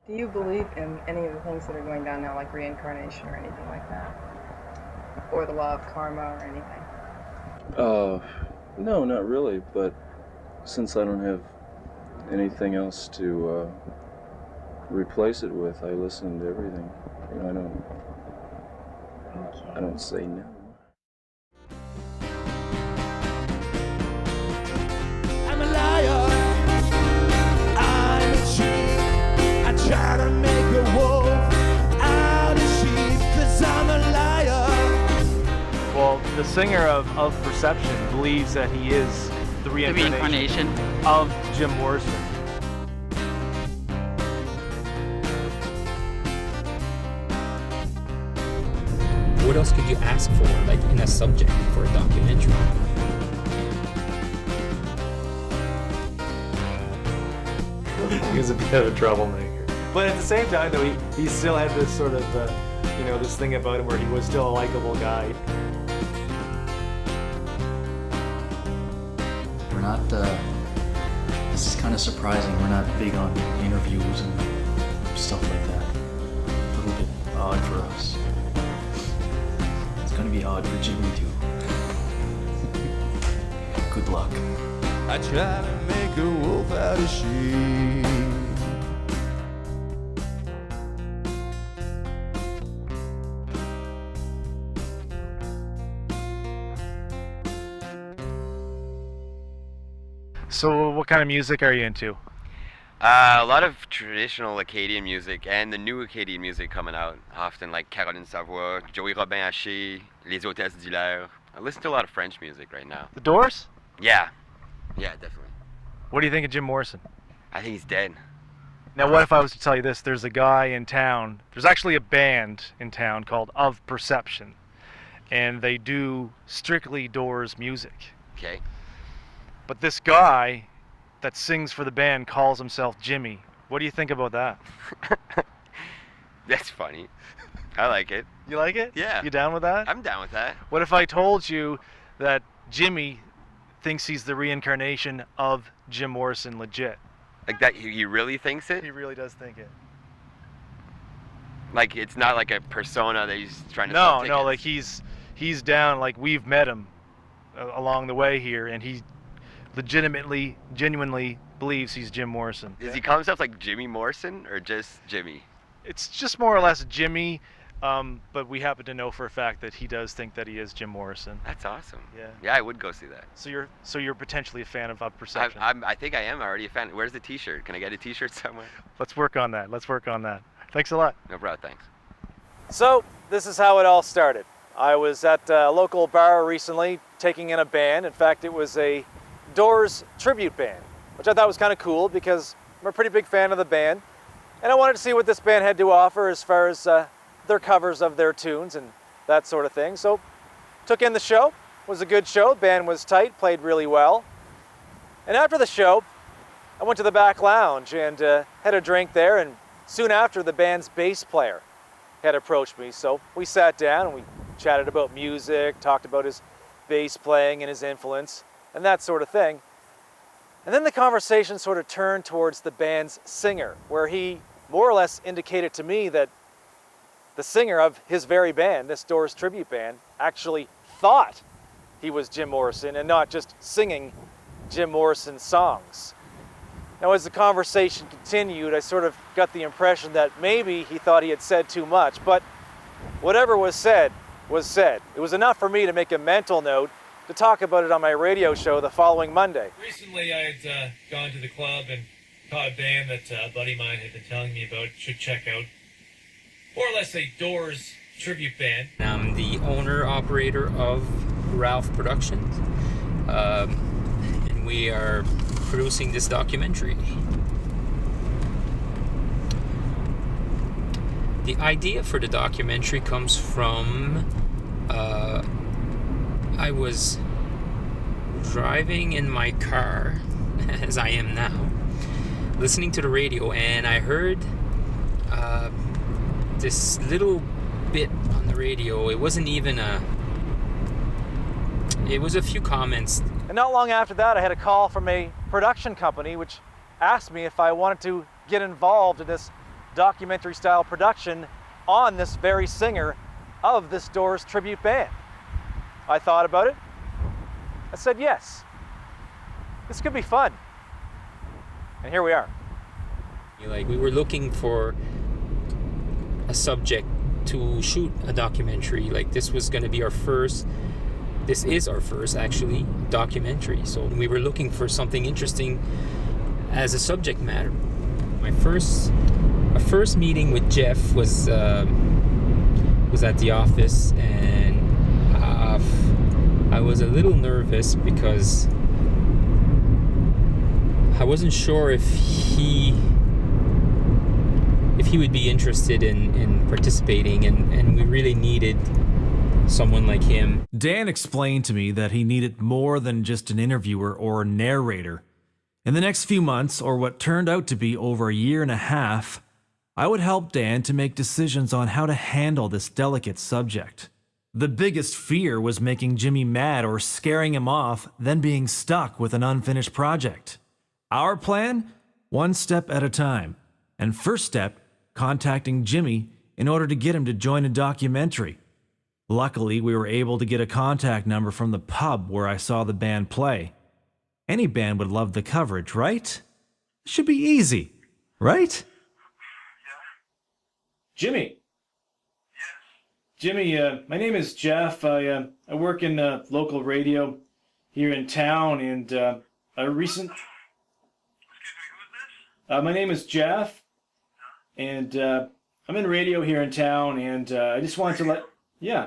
Do you believe in any of the things that are going down now, like reincarnation or anything like that? Or the law of karma or anything? No, not really, but since I don't have anything else to replace it with, I listen to everything. You know, I don't say no. I'm a liar, I'm a cheat. I try to make a wolf out of sheep, 'cause I'm a liar. Well, the singer of Perception believes that he is the reincarnation of Jim Morrison. What else could you ask for, like in a subject for a documentary? He was a bit of a troublemaker. But at the same time, though, he still had this sort of, this thing about him where he was still a likable guy. We're not, this is kind of surprising, we're not big on interviews and stuff like that. A little bit odd for us. It's gonna be odd for Jimmy too. Good luck. I try to make a wolf out of sheep. So what kind of music are you into? A lot of traditional Acadian music and the new Acadian music coming out often, like Caroline Savoie, Joey Robin Haché, Les Hôtesses d'Hilaire. I listen to a lot of French music right now. The Doors? Yeah, definitely. What do you think of Jim Morrison? I think he's dead. Now, what if I was to tell you this? There's a guy in town, there's actually a band in town called Of Perception, and they do strictly Doors music. Okay. But this guy that sings for the band calls himself Jimmy. What do you think about that? That's funny. I like it. You like it? Yeah. You down with that? I'm down with that. What if I told you that Jimmy thinks he's the reincarnation of Jim Morrison legit? Like that, he really thinks it? He really does think it. Like it's not like a persona that he's trying to No, sell tickets. like he's down, like we've met him along the way here, and he legitimately, genuinely believes he's Jim Morrison. Does he call himself like Jimmy Morrison or just Jimmy? It's just more or less Jimmy, but we happen to know for a fact that he does think that he is Jim Morrison. That's awesome. Yeah. Yeah, I would go see that. So you're potentially a fan of Perception. I think I am already a fan. Where's the T-shirt? Can I get a T-shirt somewhere? Let's work on that. Thanks a lot. No problem. Thanks. So this is how it all started. I was at a local bar recently taking in a band. In fact, it was a Doors tribute band, which I thought was kind of cool because I'm a pretty big fan of the band. And I wanted to see what this band had to offer as far as their covers of their tunes and that sort of thing. So took in the show. It was a good show. The band was tight, played really well. And after the show, I went to the back lounge and had a drink there, and soon after the band's bass player had approached me. So we sat down and we chatted about music, talked about his bass playing and his influence and that sort of thing. And then the conversation sort of turned towards the band's singer, where he more or less indicated to me that the singer of his very band, this Doors tribute band, actually thought he was Jim Morrison and not just singing Jim Morrison songs. Now, as the conversation continued, I sort of got the impression that maybe he thought he had said too much, but whatever was said was said. It was enough for me to make a mental note to talk about it on my radio show the following Monday. Recently I had gone to the club and caught a band that a buddy of mine had been telling me about, should check out. More or less a Doors tribute band. I'm the owner-operator of Ralph Productions, and we are producing this documentary. The idea for the documentary comes from I was driving in my car, as I am now, listening to the radio, and I heard this little bit on the radio. It wasn't even it was a few comments. And not long after that, I had a call from a production company which asked me if I wanted to get involved in this documentary-style production on this very singer of this Doors tribute band. I thought about it. I said yes. This could be fun. And here we are. Like, we were looking for a subject to shoot a documentary. Like, this was going to be this is our first actually documentary. So we were looking for something interesting as a subject matter. My first meeting with Jeff was at the office, and I was a little nervous because I wasn't sure if he would be interested in participating, and we really needed someone like him. Dan explained to me that he needed more than just an interviewer or a narrator. In the next few months, or what turned out to be over a year and a half, I would help Dan to make decisions on how to handle this delicate subject. The biggest fear was making Jimmy mad or scaring him off, then being stuck with an unfinished project. Our plan? One step at a time. And first step, contacting Jimmy in order to get him to join a documentary. Luckily, we were able to get a contact number from the pub where I saw the band play. Any band would love the coverage, right? Should be easy, right? Jimmy. Jimmy, my name is Jeff. I work in local radio here in town, and a recent... my name is Jeff, and I'm in radio here in town, and I just wanted to let... Yeah.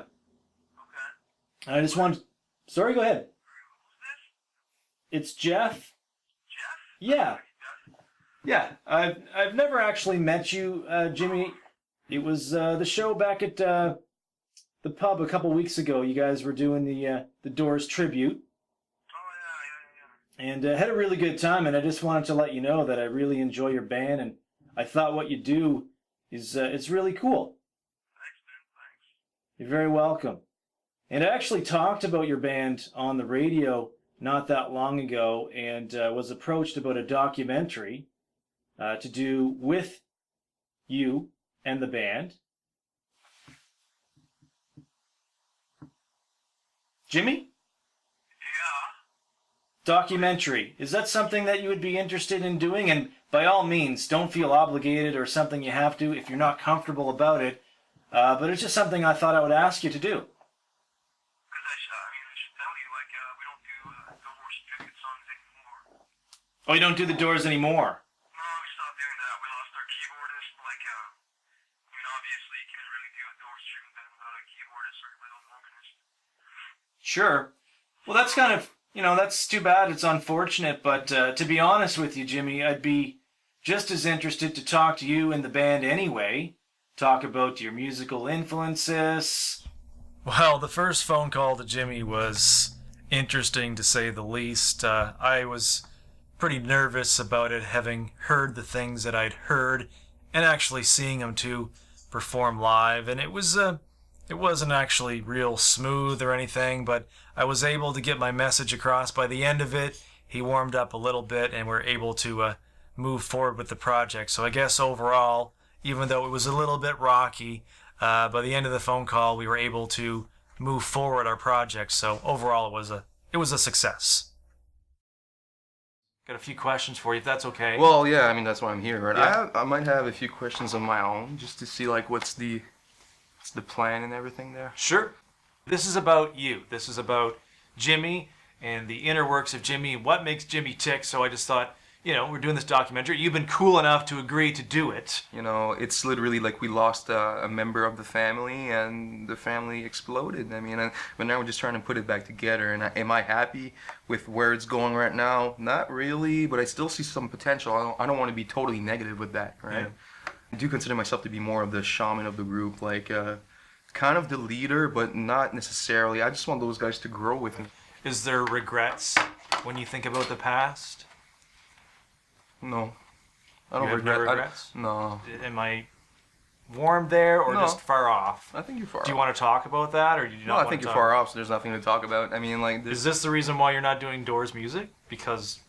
Okay. I just want... Sorry, go ahead. It's Jeff. Jeff? Yeah. Yeah. I've never actually met you, Jimmy. It was the show back at the pub a couple weeks ago. You guys were doing the Doors tribute. And had a really good time, and I just wanted to let you know that I really enjoy your band, and I thought what you do is it's really cool. Thanks, man. Thanks. You're very welcome. And I actually talked about your band on the radio not that long ago, and was approached about a documentary to do with you and the band. Jimmy? Documentary. Is that something that you would be interested in doing? And by all means, don't feel obligated or something you have to if you're not comfortable about it. But it's just something I thought I would ask you to do. Oh, you don't do the Doors anymore? No, we stopped doing that. We lost our keyboardist. Obviously you can't really do a Doors tribute band without a keyboardist or a little vocalist. Sure. Well, that's kind of... that's too bad. It's unfortunate, but to be honest with you, Jimmy, I'd be just as interested to talk to you and the band anyway. Talk about your musical influences. Well, the first phone call to Jimmy was interesting, to say the least. I was pretty nervous about it, having heard the things that I'd heard and actually seeing him to perform live, and it wasn't actually real smooth or anything, but I was able to get my message across. By the end of it, he warmed up a little bit, and we're able to move forward with the project. So I guess overall, even though it was a little bit rocky, by the end of the phone call, we were able to move forward our project. So overall, it was a success. Got a few questions for you, if that's okay. Well, yeah, I mean, that's why I'm here, right? Yeah. I might have a few questions of my own, just to see, what's the plan and everything there. Sure. This is about you. This is about Jimmy and the inner works of Jimmy, what makes Jimmy tick. So I just thought, we're doing this documentary. You've been cool enough to agree to do it. It's literally like we lost a member of the family, and the family exploded. I mean, but now we're just trying to put it back together. And am I happy with where it's going right now? Not really, but I still see some potential. I don't want to be totally negative with that, right? Yeah. I do consider myself to be more of the shaman of the group, kind of the leader, but not necessarily. I just want those guys to grow with me. Is there regrets when you think about the past? No. I don't you have regret. No regrets? No. Am I warm there, or No. just far off? I think you're far off. Do you want to talk about that, or do you not want to I think you're far off, so there's nothing to talk about. I mean, Is this the reason why you're not doing Doors music? Because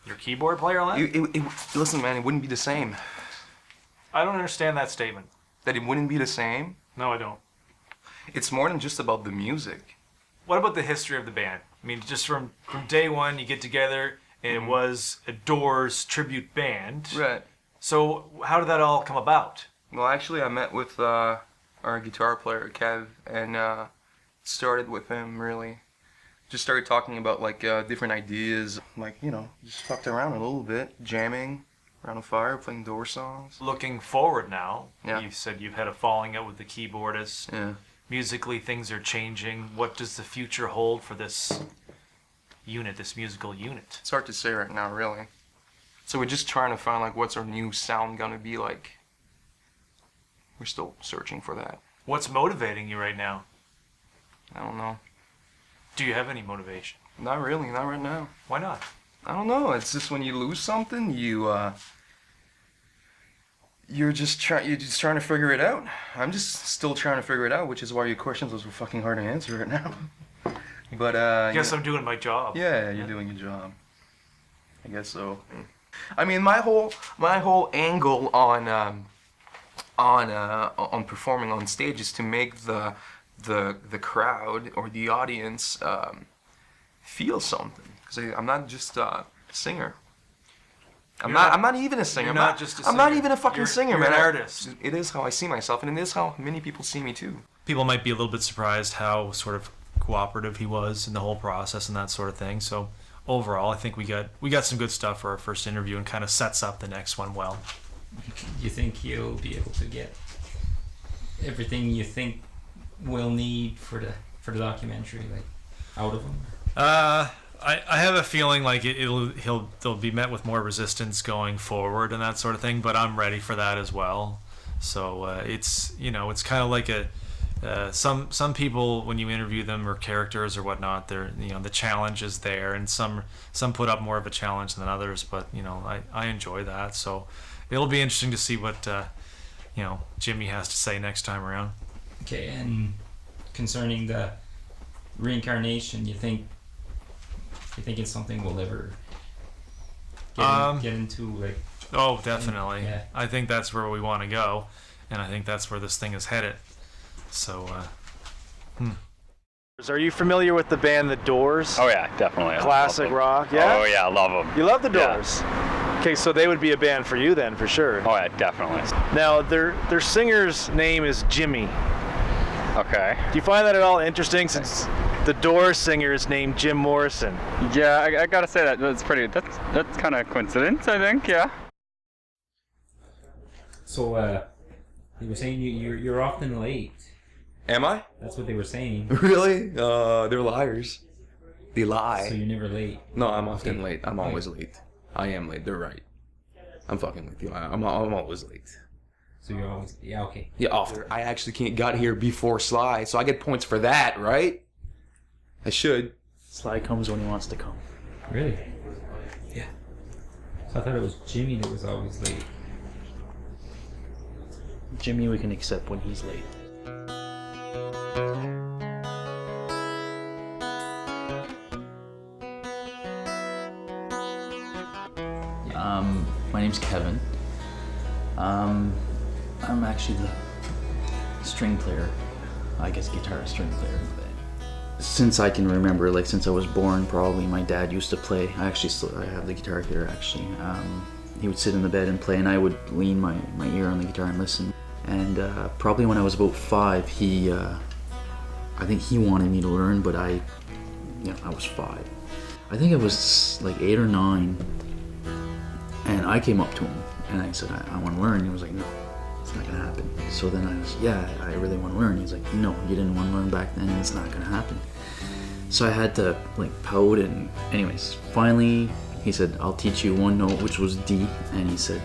your keyboard player left? Listen, man, it wouldn't be the same. I don't understand that statement. That it wouldn't be the same? No, I don't. It's more than just about the music. What about the history of the band? I mean, just from day one, you get together, and it was a Doors tribute band. Right. So how did that all come about? Well, actually, I met with our guitar player, Kev, and started with him, really. Just started talking about, like, different ideas. Like, you know, just fucked around a little bit, jamming around a fire, playing Doors songs. Looking forward now, Yeah. you said you've had a falling out with the keyboardist. Yeah. Musically, things are changing. What does the future hold for this unit, this musical unit? It's hard to say right now, really. So we're just trying to find, like, what's our new sound gonna be like. We're still searching for that. What's motivating you right now? I don't know. Do you have any motivation? Not really, not right now. Why not? I don't know. It's just when you lose something, you're just trying to figure it out. I'm just still trying to figure it out, which is why your questions was fucking hard to answer right now. But I guess I'm doing my job. Yeah, you're doing your job. I guess so. I mean, my whole angle on performing on stage is to make the crowd or the audience feel something. Because I'm not just a singer. I'm not even a singer. You're not just a I'm not singer. even a fucking singer, you're man. an artist. It is how I see myself, and it is how many people see me too. People might be a little bit surprised how sort of cooperative he was in the whole process and that sort of thing. So overall, I think we got some good stuff for our first interview, and kind of sets up the next one well. You think you'll be able to get everything you think we'll need for the documentary, like, out of him? I have a feeling like they'll be met with more resistance going forward and that sort of thing, but I'm ready for that as well. So it's kind of like some people, when you interview them, or characters or whatnot, they're, the challenge is there, and some put up more of a challenge than others, but I enjoy that. So it'll be interesting to see what Jimmy has to say next time around. Okay, and concerning the reincarnation, you think it's something we'll ever get into, like? Oh, definitely. Yeah. I think that's where we want to go, and I think that's where this thing is headed. So, Are you familiar with the band The Doors? Oh yeah, definitely. Classic rock, yeah? Oh yeah, I love them. You love The Doors? Okay, so they would be a band for you then, for sure. Oh yeah, definitely. Now, their singer's name is Jimmy. Okay. Do you find that at all interesting, since the Doors singer is named Jim Morrison? Yeah, I gotta say that's kind of coincidence, I think. Yeah. So they were saying you're often late. Am I? That's what they were saying. Really? They're liars. They lie. So you're never late? No, I'm often late. I'm always late. I am late. They're right. I'm fucking late. They lie. I'm always late. So you're always... Yeah, okay. Yeah, often. I actually got here before Sly, so I get points for that, right? I should. Sly comes when he wants to come. Really? Yeah. So I thought it was Jimmy that was always late. Jimmy we can accept when he's late. My name's Kevin. I'm actually the string player, I guess guitar string player in the band. Since I can remember, like since I was born, probably my dad used to play. I have the guitar here actually. He would sit in the bed and play, and I would lean my ear on the guitar and listen. And probably when I was about 5, I think he wanted me to learn, but I was 5. I think I was like 8 or 9, and I came up to him and I said, I want to learn. He was like, no, it's not gonna happen. So then I was, yeah, I really want to learn. He's like, no, you didn't want to learn back then, and it's not gonna happen. So I had to like pout, and anyways, finally he said, I'll teach you one note, which was D, and he said,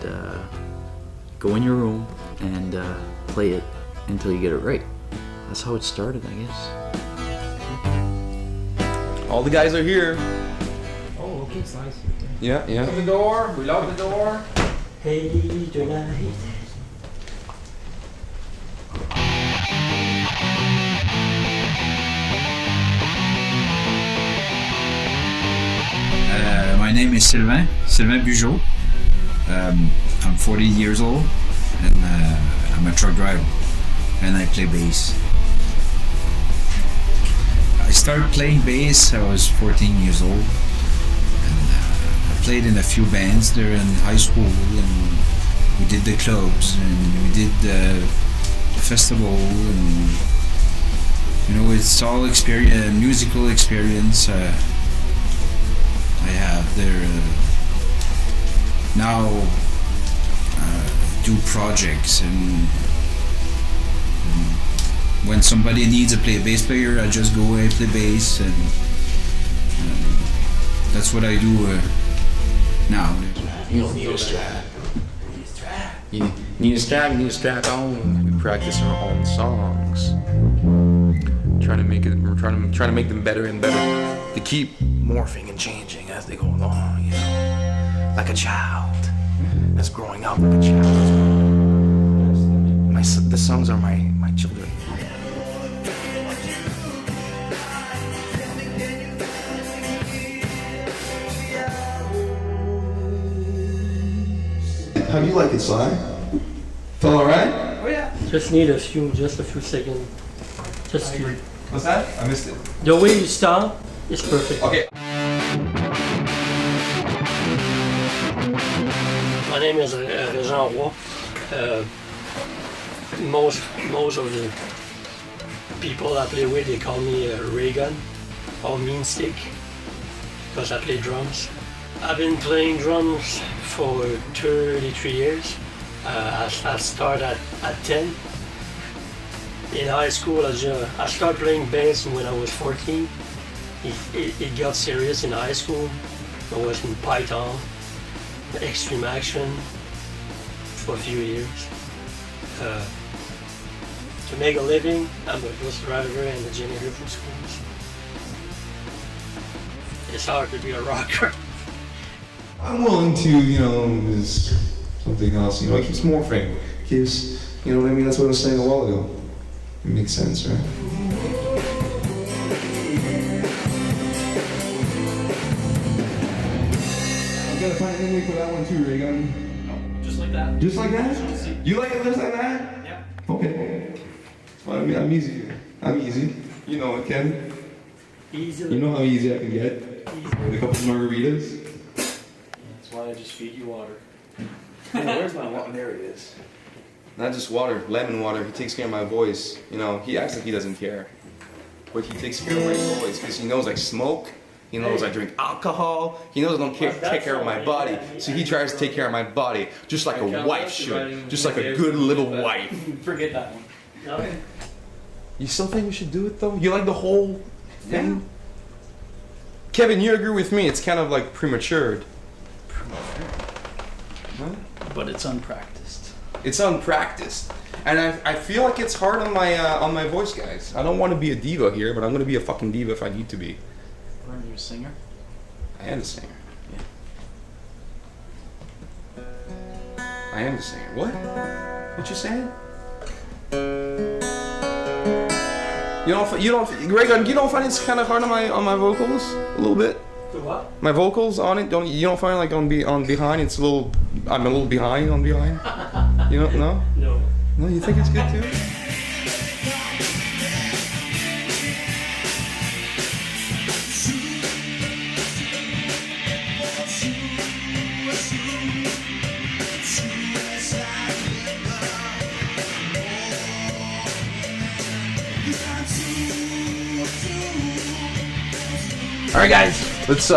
go in your room and play it until you get it right. That's how it started, I guess. All the guys are here. Oh, okay, Slice. Yeah. Open the door. We lock the door. Hey, tonight. My name is Sylvain Bugeaud. I'm 40 years old. and I'm a truck driver, and I play bass. I started playing bass, I was 14 years old, and I played in a few bands there in high school, and we did the clubs, and we did the festival, and you know, it's all experience, musical experience I have there. Now do projects, and when somebody needs to play a bass player, I just go and play bass, and that's what I do now. You don't need a strap. You need a strap. You need a strap on. We practice our own songs, trying to make it. We're trying to make them better and better. They keep morphing and changing as they go along. You know, like a child that's growing up like a child. The songs are my children. How do you like it, Sly? Feel alright? Oh yeah. Just need a few seconds. Just to... What's that? I missed it. The way you start is perfect. Okay. My name is Jean Roy. Most of the people I play with, they call me Reagan or Mean Stick because I play drums. I've been playing drums for 33 years. I started at 10. In high school, I started playing bass when I was 14. It got serious in high school. I was in Python, Extreme Action for a few years. To make a living, I'm a bus driver and a janitor for schools. It's hard to be a rocker. I'm willing to, you know, is something else. You know, it keeps morphing. Keeps, you know what I mean? That's what I was saying a while ago. It makes sense, right? I'm gonna find an ending for that one too, Reagan. No, just like that. Just like that? You like it just like that? Yeah. Okay. Well, I mean, I'm easy. I'm easy. You know it, Ken. Easy. You know how easy I can get. With a couple of margaritas. That's why I just feed you water. Where's my water? There it is. Not just water, lemon water. He takes care of my voice. You know, he acts like he doesn't care. But he takes care of my voice because he knows I smoke. He knows I drink alcohol. He knows I don't take care of my body. So he tries to take care of my body just like a wife should. Just like a good little wife. Forget that one. Okay. You still think we should do it though? You like the whole thing? Yeah. Kevin, you agree with me? It's kind of like prematured. Huh? But it's unpracticed. It's unpracticed, and I feel like it's hard on my voice, guys. I don't want to be a diva here, but I'm gonna be a fucking diva if I need to be. Aren't you a singer? I am a singer. Yeah. I am a singer. What? What you saying? You don't, Greg, you don't find it's kind of hard on my vocals a little bit? The what? My vocals on it, you don't find like on behind it's a little, I'm a little behind on behind? You don't, no? No. No, you think it's good too? All right, guys, let's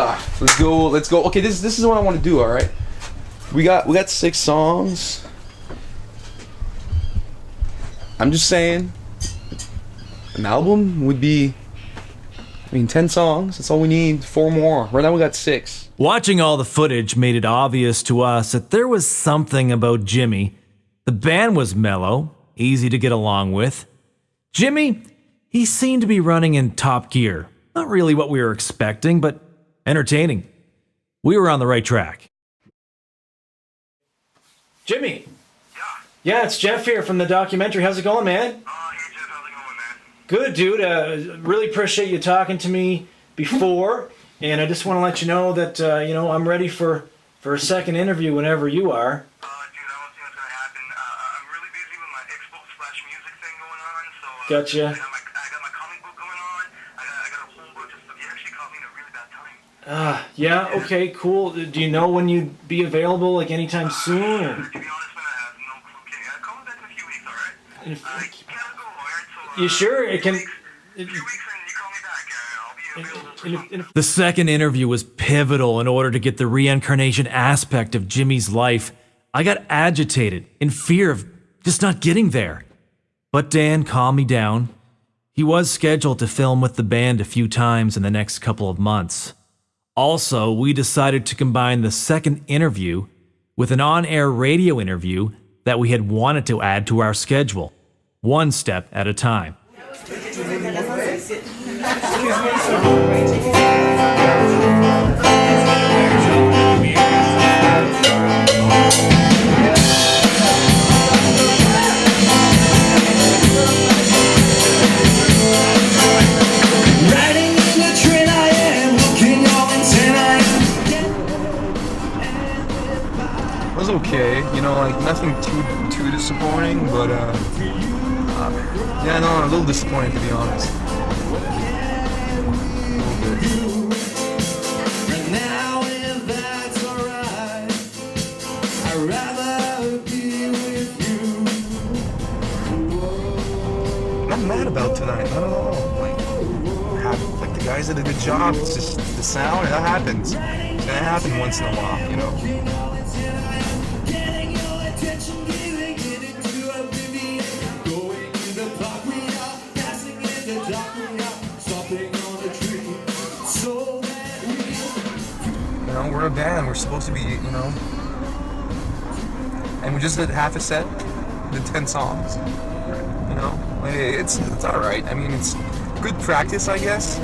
go. Okay, this is what I want to do. All right, we got 6 songs. I'm just saying, an album would be, 10 songs. That's all we need. 4 more. Right now we got 6. Watching all the footage made it obvious to us that there was something about Jimmy. The band was mellow, easy to get along with. Jimmy, he seemed to be running in top gear. Not really what we were expecting, but entertaining. We were on the right track. Jimmy. Yeah, it's Jeff here from the documentary. How's it going, man? Hey Jeff, how's it going, man? Good, dude. Really appreciate you talking to me before, and I just want to let you know that I'm ready for a second interview whenever you are. Dude, I don't think that's gonna happen. I'm expo slash music thing going on. So Gotcha. I got my comic book going on. I got a whole bunch of stuff. You actually caught me in a really bad time. Yeah, okay, cool. Do you know when you'd be available, like anytime soon? Or? To be honest, man, I have no clue. Okay, call me back in a few weeks, alright? I gotta go, alright? So, You sure? It can. The second interview was pivotal in order to get the reincarnation aspect of Jimmy's life. I got agitated, in fear of just not getting there. But Dan calmed me down. He was scheduled to film with the band a few times in the next couple of months. Also, we decided to combine the second interview with an on-air radio interview that we had wanted to add to our schedule, one step at a time. It was okay, you know, like nothing too disappointing, but yeah, no, a little disappointing to be honest. I'm not mad about tonight, not at all. Like the guys did a good job. It's just the sound, that happens. It's gonna happen once in a while, you know. You know, we're a band, we're supposed to be, you know, and we just did half a set, did 10 songs, you know, like, it's alright. I mean, it's good practice, I guess.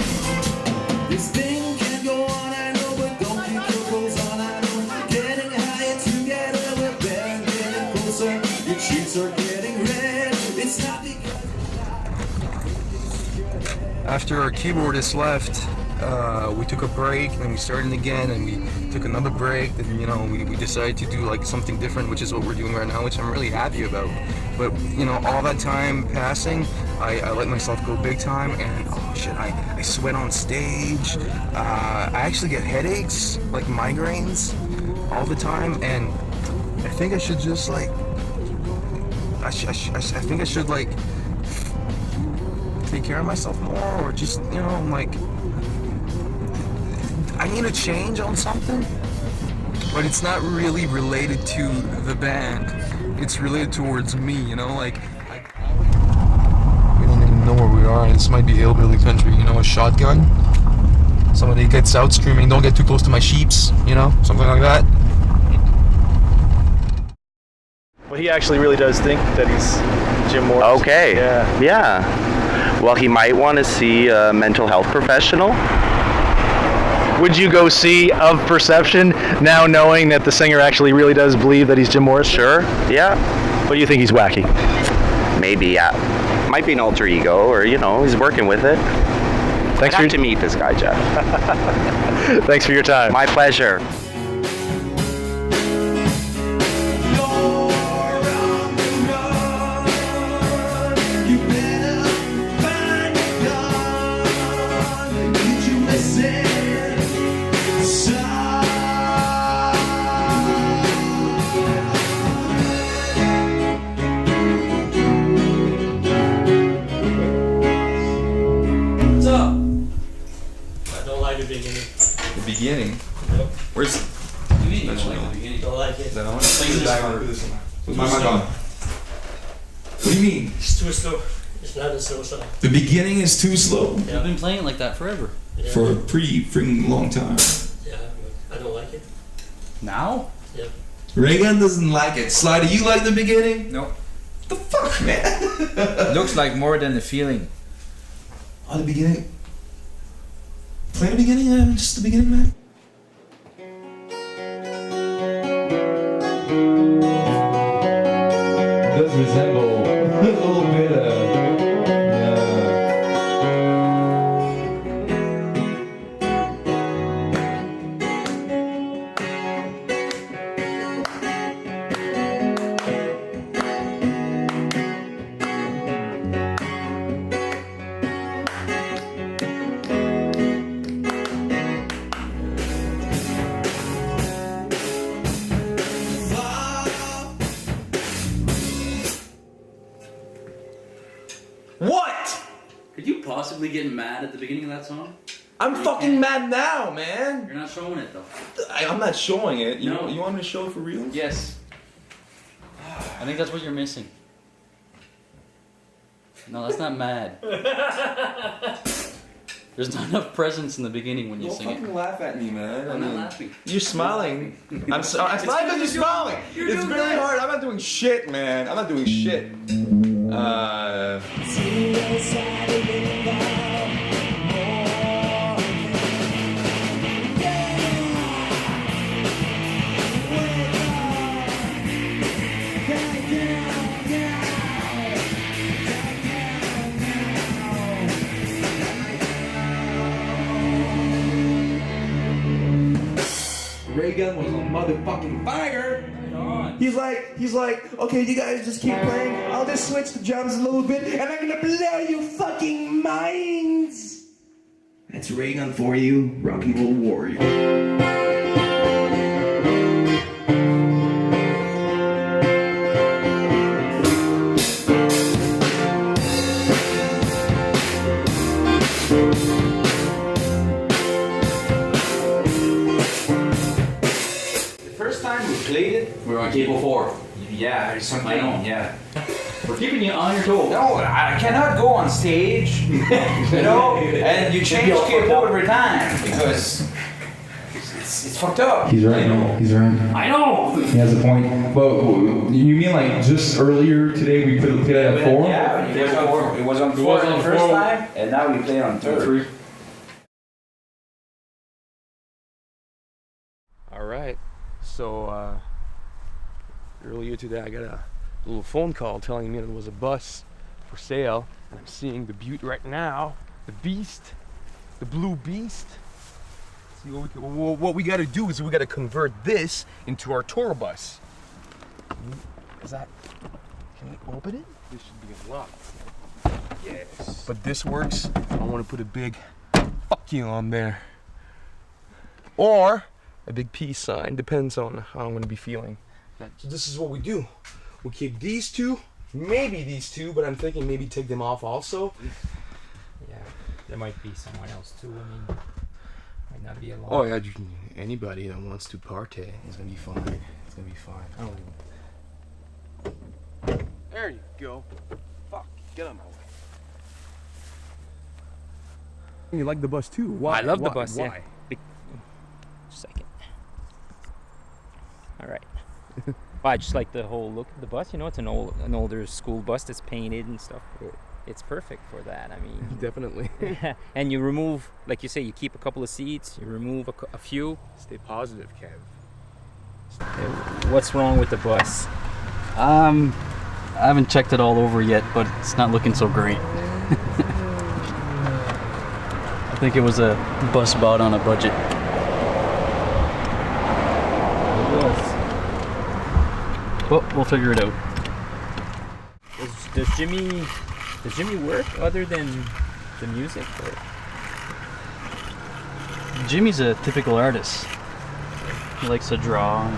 This thing can go on, I know, but don't keep your clothes on, I know. Getting higher together, we're better, getting closer. Your cheeks are getting red. It's not because After our keyboardist left, we took a break, and we started again, and we took another break, and you know, we decided to do like something different, which is what we're doing right now, which I'm really happy about. But you know, all that time passing, I let myself go big time, and oh shit, I sweat on stage. I actually get headaches, like migraines, all the time, and I think I should just like, I think I should like take care of myself more, or just, you know, like, I need a change on something, but it's not really related to the band. It's related towards me, you know, like, we don't even know where we are. This might be hillbilly country, you know, a shotgun. Somebody gets out screaming, don't get too close to my sheeps, you know, something like that. But he actually really does think that he's Jim Morrison. Okay. Yeah. Yeah. Well, he might want to see a mental health professional. Would you go see Of Perception now knowing that the singer actually really does believe that he's Jim Morrison? Sure, yeah. But do you think he's wacky? Maybe, yeah. Might be an alter ego, or, you know, he's working with it. Thanks I'd have to meet this guy, Jeff. Thanks for your time. My pleasure. Beginning? Nope. Where's What do you mean you don't like the beginning? Don't like it. that on? Play the background. Where's my mic on? What do you mean? It's too slow. It's not a slow song. The beginning is too slow? Yeah. You've been playing it like that forever. Yeah. For a pretty freaking long time. Yeah, but I don't like it. Now? Yep. Reagan doesn't like it. Slider, you like the beginning? No. The fuck, man? Looks like more than the feeling. On the beginning? Play the beginning, just the beginning, man. It does resemble a little bit What? Could you possibly get mad at the beginning of that song? I'm fucking mad now, man. You're not showing it though. I'm not showing it. You No. know, you want me to show it for real? Yes. I think that's what you're missing. No, that's not mad. There's not enough presence in the beginning when you Don't sing it. fucking laugh at me, man. I'm not laughing. You're smiling. I'm smiling because you're smiling. It's very hard. I'm not doing shit, man. I'm not doing shit. Reagan was a motherfucking fire. He's like, okay, you guys just keep playing. I'll just switch the drums a little bit, and I'm gonna blow your fucking minds. That's Reagan for you, rock and roll warrior. Played it? We were on cable 4. Yeah, there's something. I know. Yeah. We're keeping you on your toes. No, I cannot go on stage, you know, and you change cable every time because it's fucked up. He's right. He's right. I know. He has a point. But you mean like just earlier today we played it at 4? Yeah, it was on 4 the first time, and now we play on 3. All right. So earlier today I got a little phone call telling me there was a bus for sale, and I'm seeing the Butte right now, the Beast, the Blue Beast. See what we got to do is we got to convert this into our tour bus. Is that? Can we open it? This should be unlocked. Yes. But this works. I want to put a big "fuck you" on there, or a big peace sign, depends on how I'm gonna be feeling. So this is what we do. We keep these two, maybe these two, but I'm thinking maybe take them off also. Yeah, there might be someone else too. I mean, might not be alone. Oh yeah, anybody that wants to partay is gonna be fine. It's gonna be fine. Oh. There you go. Fuck, get on my way. You like the bus too? Why? I love the bus. Why? Yeah. Second. All right. Well, I just like the whole look of the bus. You know, it's an older school bus that's painted and stuff. It's perfect for that. I mean, definitely. And you remove, like you say, you keep a couple of seats. You remove a few. Stay positive, Kev. What's wrong with the bus? I haven't checked it all over yet, but it's not looking so great. I think it was a bus bought on a budget. Well, we'll figure it out. Does Jimmy work other than the music? Or? Jimmy's a typical artist. He likes to draw and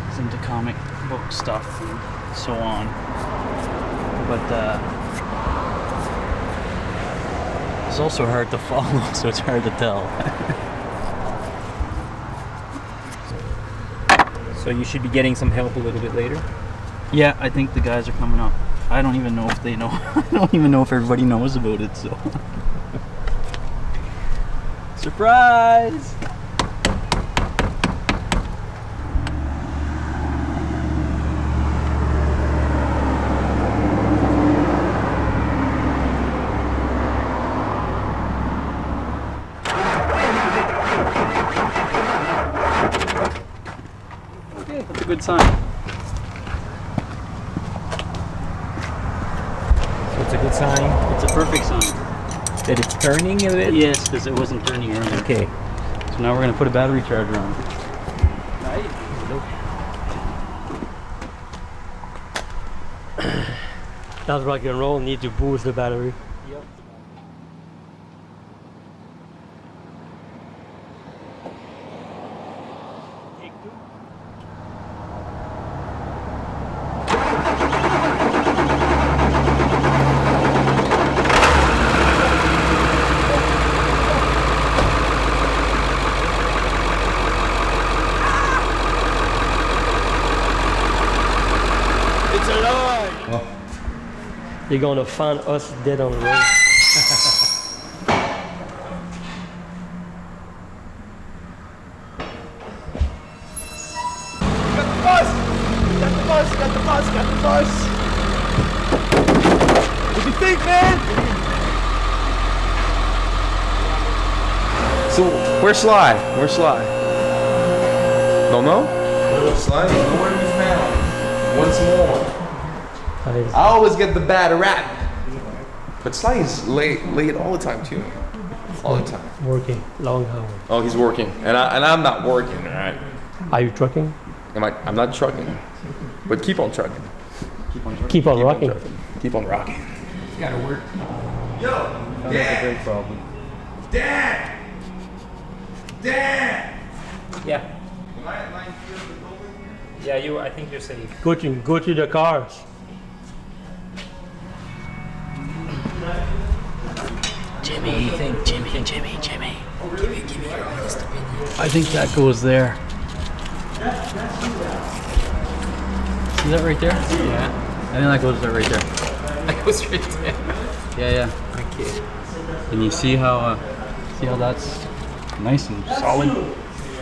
he's into comic book stuff and so on. But it's also hard to follow, so it's hard to tell. So you should be getting some help a little bit later? Yeah, I think the guys are coming up. I don't even know if they know. I don't even know if everybody knows about it, so. Surprise! Okay, that's a good sign. It's a good sign. It's a perfect sign. That it's turning a bit? Yes, because it wasn't turning earlier. Okay. So now we're going to put a battery charger on. That's rock and roll, need to boost the battery. Yep. It's alive! Oh. You're gonna find us dead on the road. Got the bus! What do you think, man? So, where's Sly? Where's Sly? Don't know? Sly is nowhere to be found. Once more. I always get the bad rap. But Sly is late all the time too. All the time. Working, long hours. Oh, he's working. And I'm not working, alright? Are you trucking? I'm not trucking. But keep on trucking. Keep on rocking. Keep on rocking. You gotta work. Yo! That's a big problem. Dad! Dad! Yeah. Yeah, I think you're safe. Go to the cars. Jimmy, what do you think? Jimmy. Give me your honest opinion. I think that goes there. See that right there? Yeah. I think that goes there right there. That goes right there. Yeah. Okay. And you see how that's nice and solid,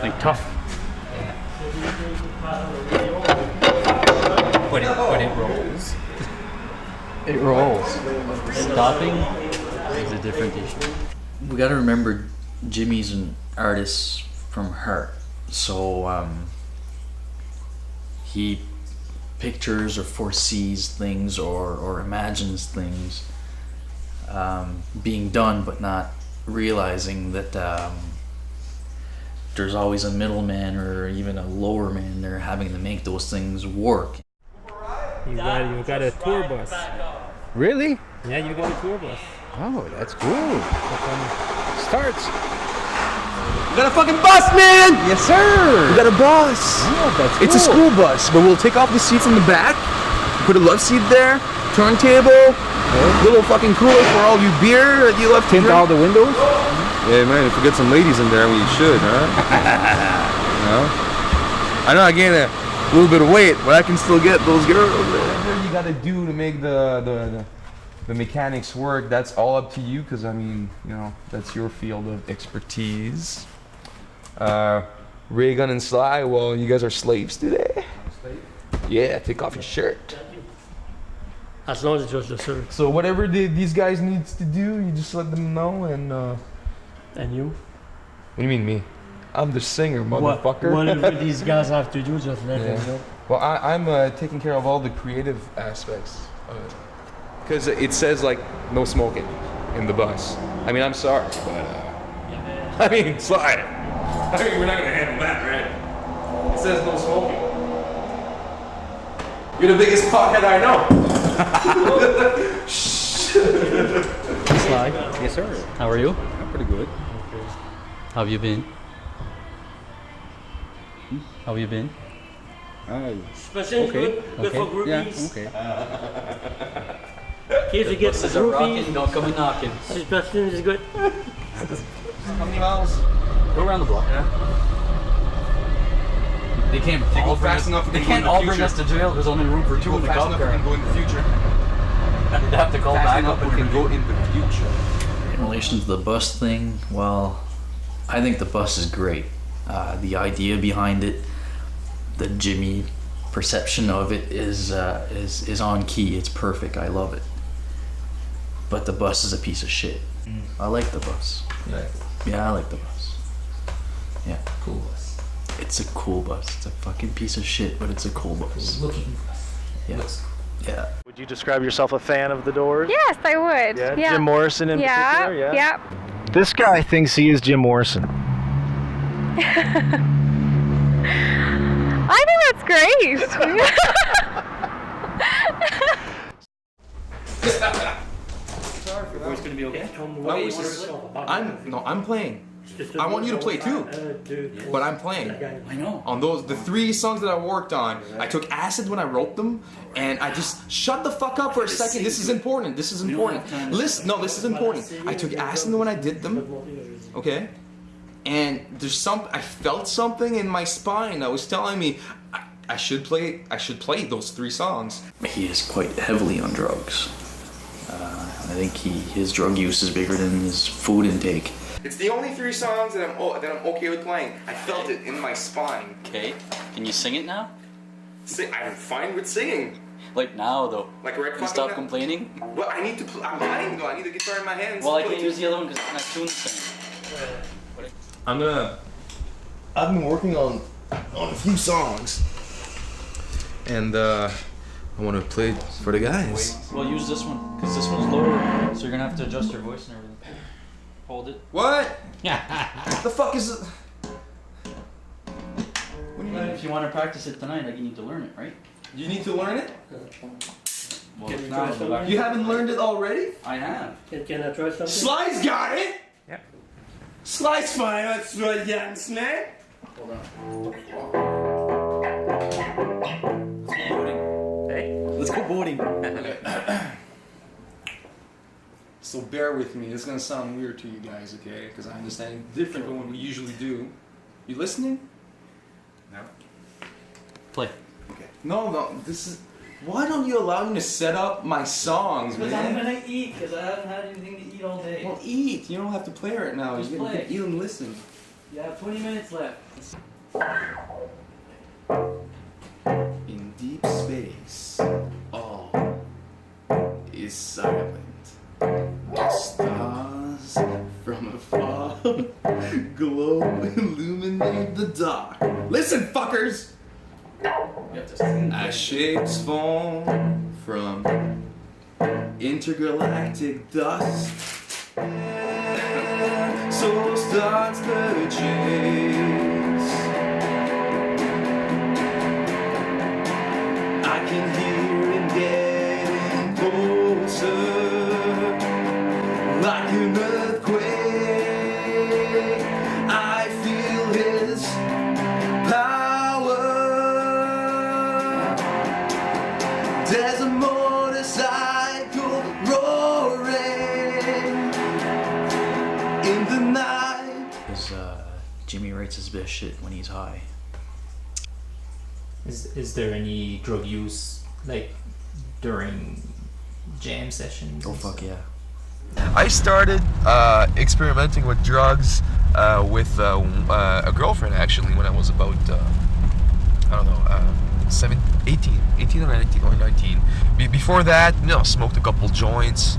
like tough. But it rolls. It rolls. Stopping is a different issue. We gotta remember Jimmy's an artist from heart. So he pictures or foresees things or imagines things being done, but not realizing that there's always a middleman or even a lower man there having to make those things work. You got a tour bus. Really? Yeah, you got a tour bus. Oh, that's cool. Starts. We got a fucking bus, man! Yes, sir. We got a bus. Oh, that's cool. It's a school bus, but we'll take off the seats in the back, put a love seat there, turntable, little fucking cooler for all you beer that you love to tint all the windows. Yeah, man, if we get some ladies in there, we should, huh? I know I gained a little bit of weight, but I can still get those girls. Whatever you gotta do to make the mechanics work, that's all up to you, because I mean, you know, that's your field of expertise. Reagan and Sly, well, you guys are slaves today. Yeah, take off your shirt. As long as it's just the shirt. So whatever these guys needs to do, you just let them know, and you? What do you mean me? I'm the singer, motherfucker. Whatever these guys have to do, just let them know. Well, I'm taking care of all the creative aspects of it. Because it says, like, no smoking in the bus. I mean, I'm sorry, but, I mean, Sly. I mean, we're not going to handle that, right? It says no smoking. You're the biggest pothead I know. Sly? Yes, sir. How are you? I'm pretty good. How have you been? How have you been? Special good for groupies. Yeah, In case you get the rocking, don't come and knocking. Suspension is good. How many miles? Go around the block. Yeah. They can't all bring us. They can't all bring us to jail. There's only room for two in the cop car. Go in the future. They'd have to call back up and can go in the future. In relation to the bus thing, well, I think the bus is great. The idea behind it, the Jimmy perception of it is on key. It's perfect. I love it. But the bus is a piece of shit. I like the bus. Yeah, I like the bus. Yeah. Cool bus. It's a cool bus. It's a fucking piece of shit, but it's a cool bus. Looking bus. Yeah. Yeah. Would you describe yourself a fan of the Doors? Yes, I would. Yeah, Yeah. Jim Morrison in particular? Yeah. Yeah. This guy thinks he is Jim Morrison. I think that's great. Everybody's gonna be okay. I'm playing. I want you to play too, but I'm playing. I know. On the 3 songs that I worked on, I took acid when I wrote them, and I just shut the fuck up for a second. This is important. This is important. Listen, no, this is important. I took acid when I did them, okay? And I felt something in my spine that was telling me, I should play those 3 songs. He is quite heavily on drugs. I think his drug use is bigger than his food intake. It's the only 3 songs that I'm okay with playing. I felt it in my spine. Okay, can you sing it now? I'm fine with singing. Like now though. Like right Can you stop complaining? Well, I need to. I'm playing though. I need a guitar in my hands. Well, I can't use the other one because it's not tuned the same. I've been working on a few songs, and I want to play it for the guys. Well, use this one because this one's lower, so you're gonna have to adjust your voice and everything. Hold it. What? The fuck is it? What do you mean? If you want to practice it tonight, like you need to learn it, right? You need to learn it? Well, now, You haven't learned it already? I have. Can I try something? Sly's got it! Yep. Sly's fine, that's right, Jens, man. Hold on. Hey? Let's go boating. So bear with me, it's gonna sound weird to you guys, okay? Because I understand it's different than what we usually do. You listening? No. Play. Okay. No, this is... Why don't you allow me to set up my songs, man? Because I'm gonna eat, because I haven't had anything to eat all day. Well, eat. You don't have to play right now. Just You play. can eat and listen. You have 20 minutes left. In deep space, all is silent. The stars from afar glow, illuminate the dark. Listen, fuckers! As shapes form from intergalactic dust, so starts the chase. I can hear him getting closer, like an earthquake. I feel his power. There's a motorcycle roaring in the night. Because Jimmy writes his best shit when he's high. Is there any drug use like during jam sessions? Oh fuck yeah. I started experimenting with drugs with a girlfriend actually when I was about I don't know 18 or 19. Before that, you know, smoked a couple joints.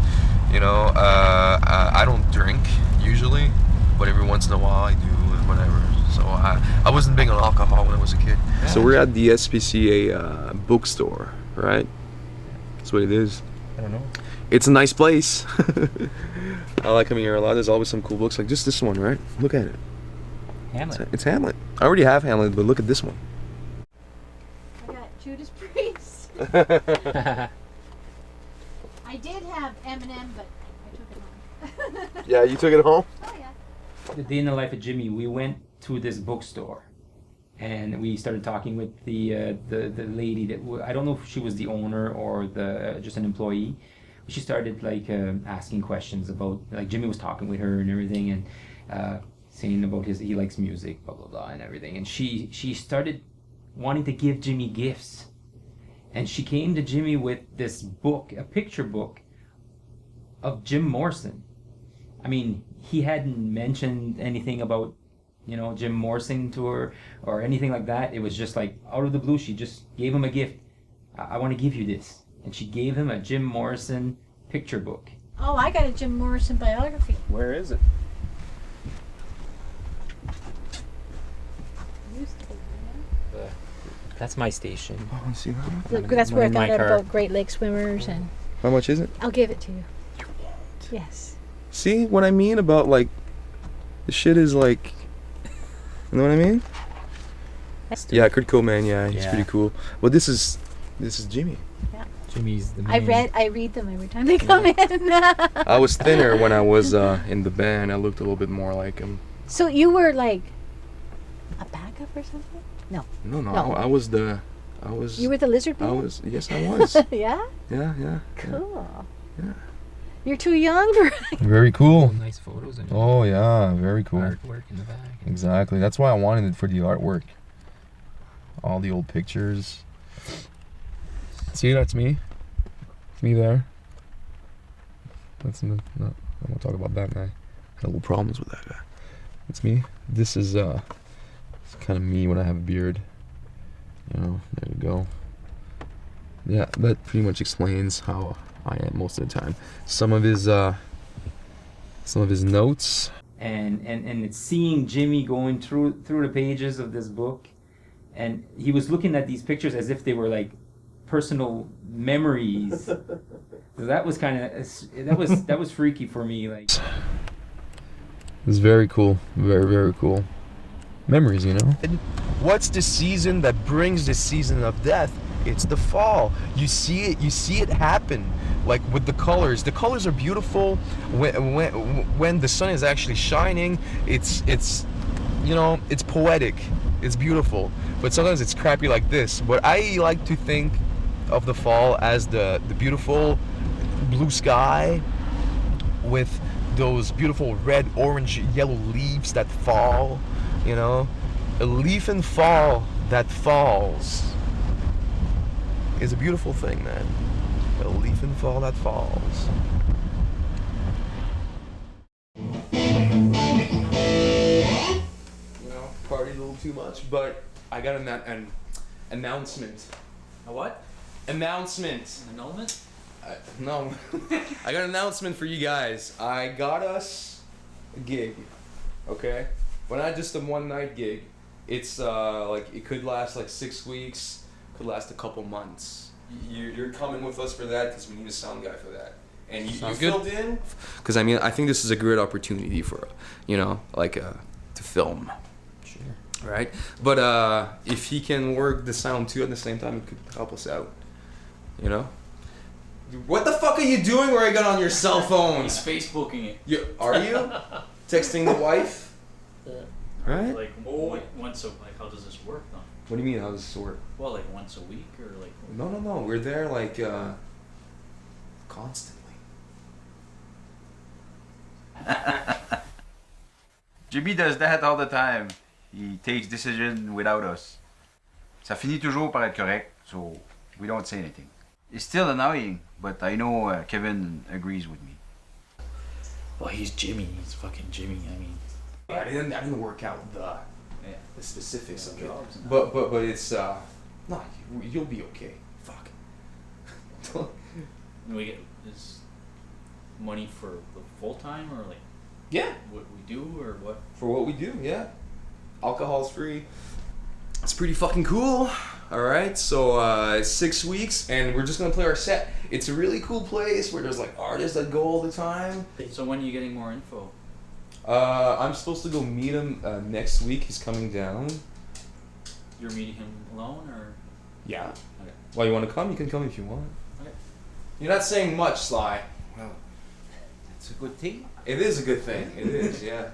You know, I don't drink usually, but every once in a while I do, whatever. So I wasn't big on alcohol when I was a kid. So we're at the SPCA bookstore, right? That's what it is. I don't know. It's a nice place. I like coming here a lot. There's always some cool books, like just this one, right? Look at it. Hamlet. It's Hamlet. I already have Hamlet, but look at this one. I got Judas Priest. I did have Eminem, but I took it home. Yeah, you took it home? Oh yeah. The day in the life of Jimmy, we went to this bookstore, and we started talking with the lady that I don't know if she was the owner or just an employee. She started like asking questions about, like, Jimmy was talking with her and everything, and saying about he likes music, blah blah blah, and everything. And she started wanting to give Jimmy gifts, and she came to Jimmy with this book, a picture book of Jim Morrison. I mean, he hadn't mentioned anything about, you know, Jim Morrison to her or anything like that. It was just like out of the blue, she just gave him a gift. I want to give you this. And she gave him a Jim Morrison picture book. Oh, I got a Jim Morrison biography. Where is it? That's my station. Oh, let's see that. Look, that's where I In my got it car. about Great Lake swimmers, and How much is it? I'll give it to you. You won't. Yes. See what I mean about, like, the shit is like, you know what I mean? Yeah, Kurt Cobain. Yeah, he's Yeah. pretty cool. But this is Jimmy. Yeah. Jimmy's the I read them every time they come in. I was thinner when I was in the band. I looked a little bit more like him. So you were like a backup or something? No. No. I was. You were the lizard I man? was. Yes, I was. Yeah? Yeah. Cool. Yeah. You're too young for Very cool. Nice photos in it. Oh yeah, very cool. Artwork in the back. Exactly. That's why I wanted it for the artwork. all the old pictures. See, that's me. It's me there. That's no, I won't talk about that guy. I had little problems with that guy. It's me. This is it's kind of me when I have a beard. You know, there you go. Yeah, that pretty much explains how I am most of the time. Some of his notes. And it's seeing Jimmy going through the pages of this book, and he was looking at these pictures as if they were like personal memories. So that was kind of that was freaky for me. Like, It's very cool, very cool. Memories, you know. What's the season that brings the season of death? It's the fall. You see it happen, like with the colors. The colors are beautiful when the sun is actually shining. It's you know, it's poetic. It's beautiful. But sometimes it's crappy like this. But I like to think of the fall as the beautiful blue sky with those beautiful red, orange, yellow leaves that fall. You know, a leaf in fall that falls is a beautiful thing, man. A leaf in fall that falls. You know, partied a little too much, but I got an announcement. A what? Announcement. An annulment? No. I got an announcement for you guys. I got us a gig, okay? But not just a one-night gig. It's like it could last like 6 weeks, could last a couple months. You're coming with us for that because we need a sound guy for that. And you filled in? Because I mean, I think this is a great opportunity for, you know, like to film. Sure. Right? But if he can work the sound too at the same time, it could help us out. You know? What the fuck are you doing where I got on your cell phone? He's Facebooking it. Are you? Texting the wife? Right? Like once a like, how does this work then? What do you mean, how does this work? Well, like once a week or like. No. We're there like constantly. Jimmy does that all the time. He takes decisions without us. Ça finit toujours par être correct, so we don't say anything. It's still annoying, but I know Kevin agrees with me. Well, he's Jimmy. He's fucking Jimmy. I mean. I didn't work out the specifics of it, but it's no, you'll be okay. Fuck. We get this money for the full time or like. Yeah. What we do or what? For what we do, yeah. Alcohol's free. It's pretty fucking cool. All right, so 6 weeks, and we're just gonna play our set. It's a really cool place where there's like artists that go all the time. So when are you getting more info? I'm supposed to go meet him next week. He's coming down. You're meeting him alone or? Yeah. Okay. Well, you want to come? You can come if you want. Okay. You're not saying much, Sly. Well, it's a good thing. It is a good thing. It is, yeah.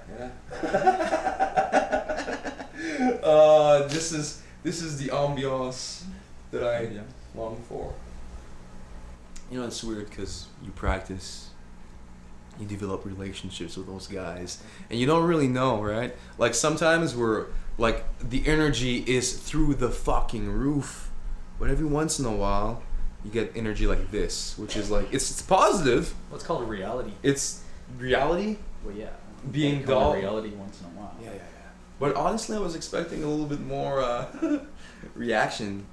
This is the ambiance that I long for. You know, it's weird because you practice, you develop relationships with those guys, and you don't really know, right? Like sometimes we're like the energy is through the fucking roof, but every once in a while you get energy like this, which is like it's positive. What's called a reality. It's reality. Well, yeah. Being call dull. it reality once in a while. Yeah. But honestly, I was expecting a little bit more reaction.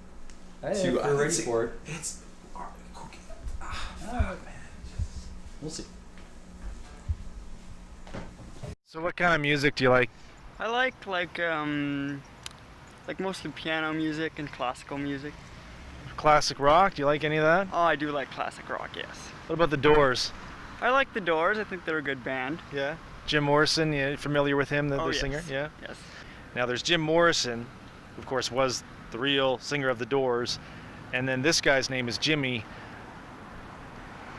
Hey, if you're ready for it. It's man. We'll see. So what kind of music do you like? I like mostly piano music and classical music. Classic rock? Do you like any of that? Oh, I do like classic rock, yes. What about the Doors? I like the Doors. I think they're a good band. Yeah. Jim Morrison, you familiar with him, the yes. singer? Yeah. Yes. Now there's Jim Morrison, who of course was the real singer of the Doors, and then this guy's name is Jimmy.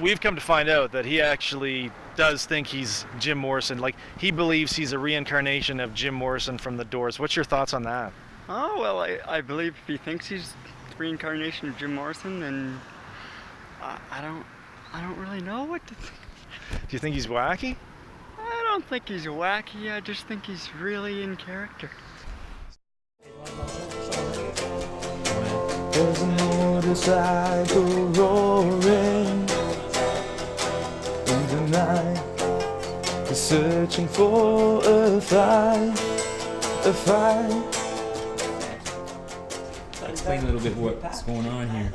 We've come to find out that he actually does think he's Jim Morrison. Like, he believes he's a reincarnation of Jim Morrison from the Doors. What's your thoughts on that? Oh, well, I believe if he thinks he's the reincarnation of Jim Morrison, then I don't really know what to think. Do you think he's wacky? I don't think he's wacky. I just think he's really in character. There's a motorcycle roaring in the night. He's searching for a fight, a fight. Explain a little bit what's going on here.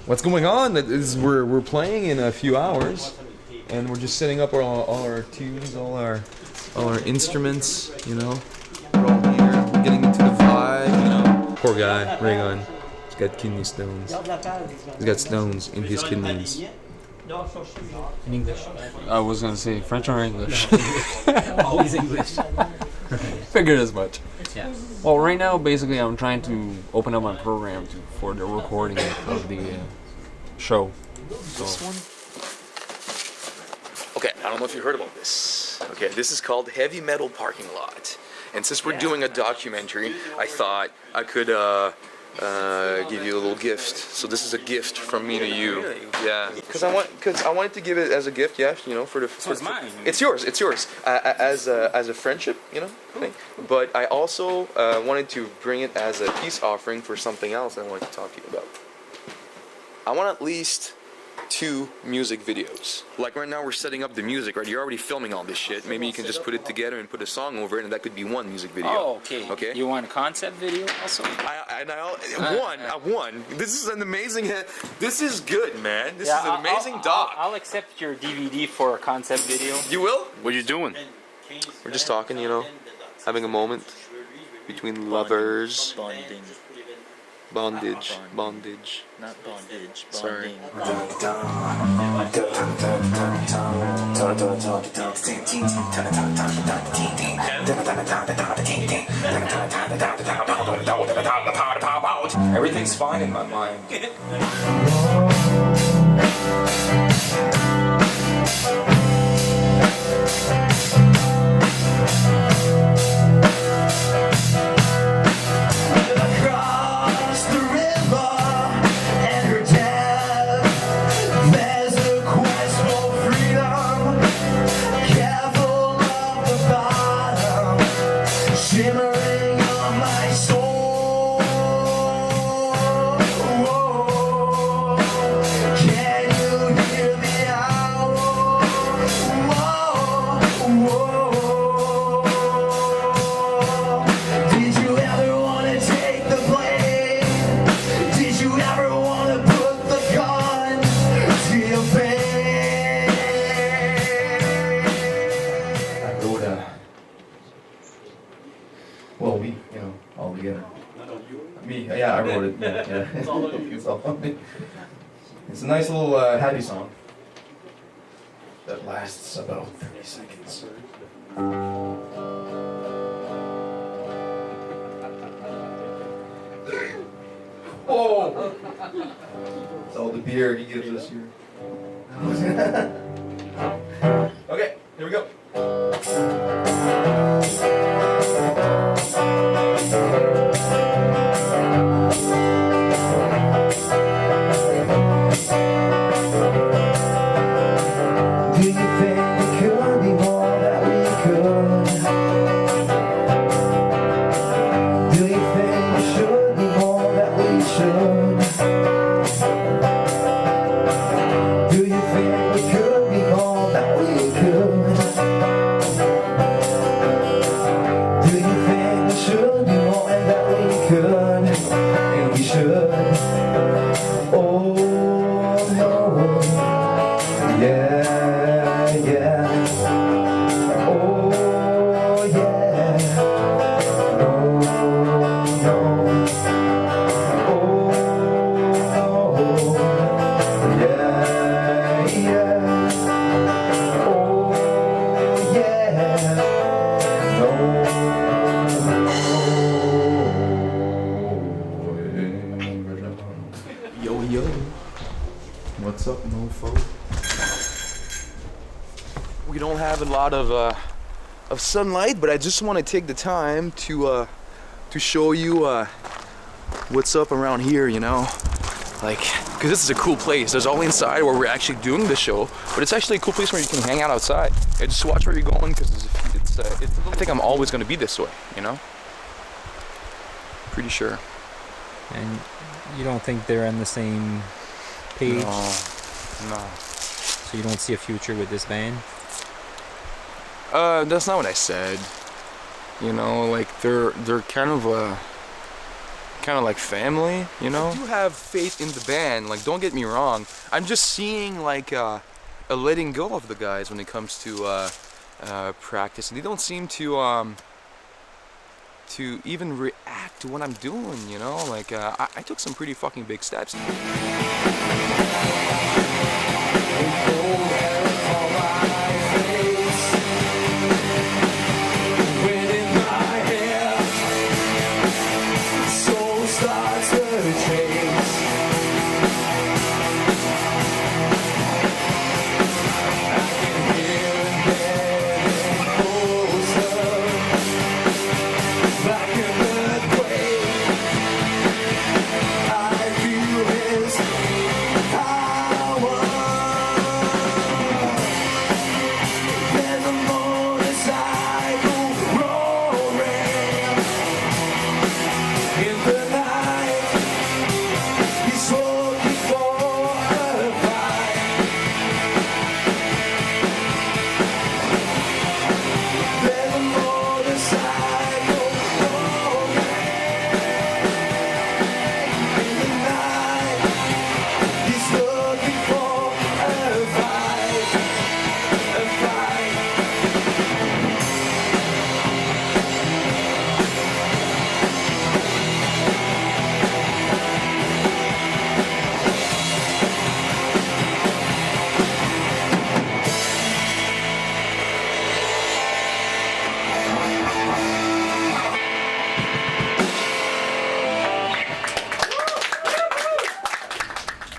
What's going on is we're playing in a few hours, and we're just setting up all our tunes, all our instruments. You know, we're all here. We're getting into the vibe. You know. Poor guy, Raygun. He's got kidney stones. He's got stones in his kidneys. In English? I was gonna say French or English. Always English. Figured as much. Yeah. Well, right now, basically, I'm trying to open up my program for the recording of the show. So. This one? Okay, I don't know if you heard about this. Okay, this is called Heavy Metal Parking Lot. And since we're doing a documentary, I thought I could give you a little gift. So this is a gift from me to you. Really? Yeah. Because I wanted to give it as a gift, yeah, you know, for the. So it's mine. It's yours. It's yours. As a friendship, you know, thing. But I also wanted to bring it as a peace offering for something else I wanted to talk to you about. I want at least 2 music videos. Like right now we're setting up the music, right? You're already filming all this shit. Maybe you can just put it together and put a song over it, and that could be 1 music video. Oh, okay. Okay. You want a concept video also? One. This is an amazing. This is good, man. This is an amazing doc. I'll accept your DVD for a concept video. You will? What are you doing? We're just talking, you know, having a moment between lovers. Bonding. Bondage. Not bondage. Sorry. Everything's fine in my mind. Shimmering on my soul. Can you hear the owl? Did you ever want to take the blame? Did you ever want to put the gun to your face? I wrote well, we, you know, all together. Me, yeah, I wrote it. Yeah. It's all on me. It's a nice little happy song that lasts about 30 seconds. Whoa! It's all the beer he gives us here. Okay, here we go. Do you think it could be more that we could? Do you think it should be more that we should? Do you think it could be more that we could? Do you think it should be more and that we could? And we should. Oh no. Yeah. Oh, yeah. No, no. Oh, yeah, yeah. Oh, yeah. No. Yo, what's up, mofo? We don't have a lot of sunlight, but I just want to take the time to show you what's up around here, you know, like, because this is a cool place. There's all inside where we're actually doing the show, but it's actually a cool place where you can hang out outside and just watch where you're going, because I think I'm always going to be this way, you know, pretty sure. And you don't think they're on the same page? No. So you don't see a future with this band? That's not what I said. You know, like they're kind of like family, you know? I do have faith in the band, like don't get me wrong. I'm just seeing like a letting go of the guys when it comes to practice. They don't seem to even react to what I'm doing, you know? Like I took some pretty fucking big steps.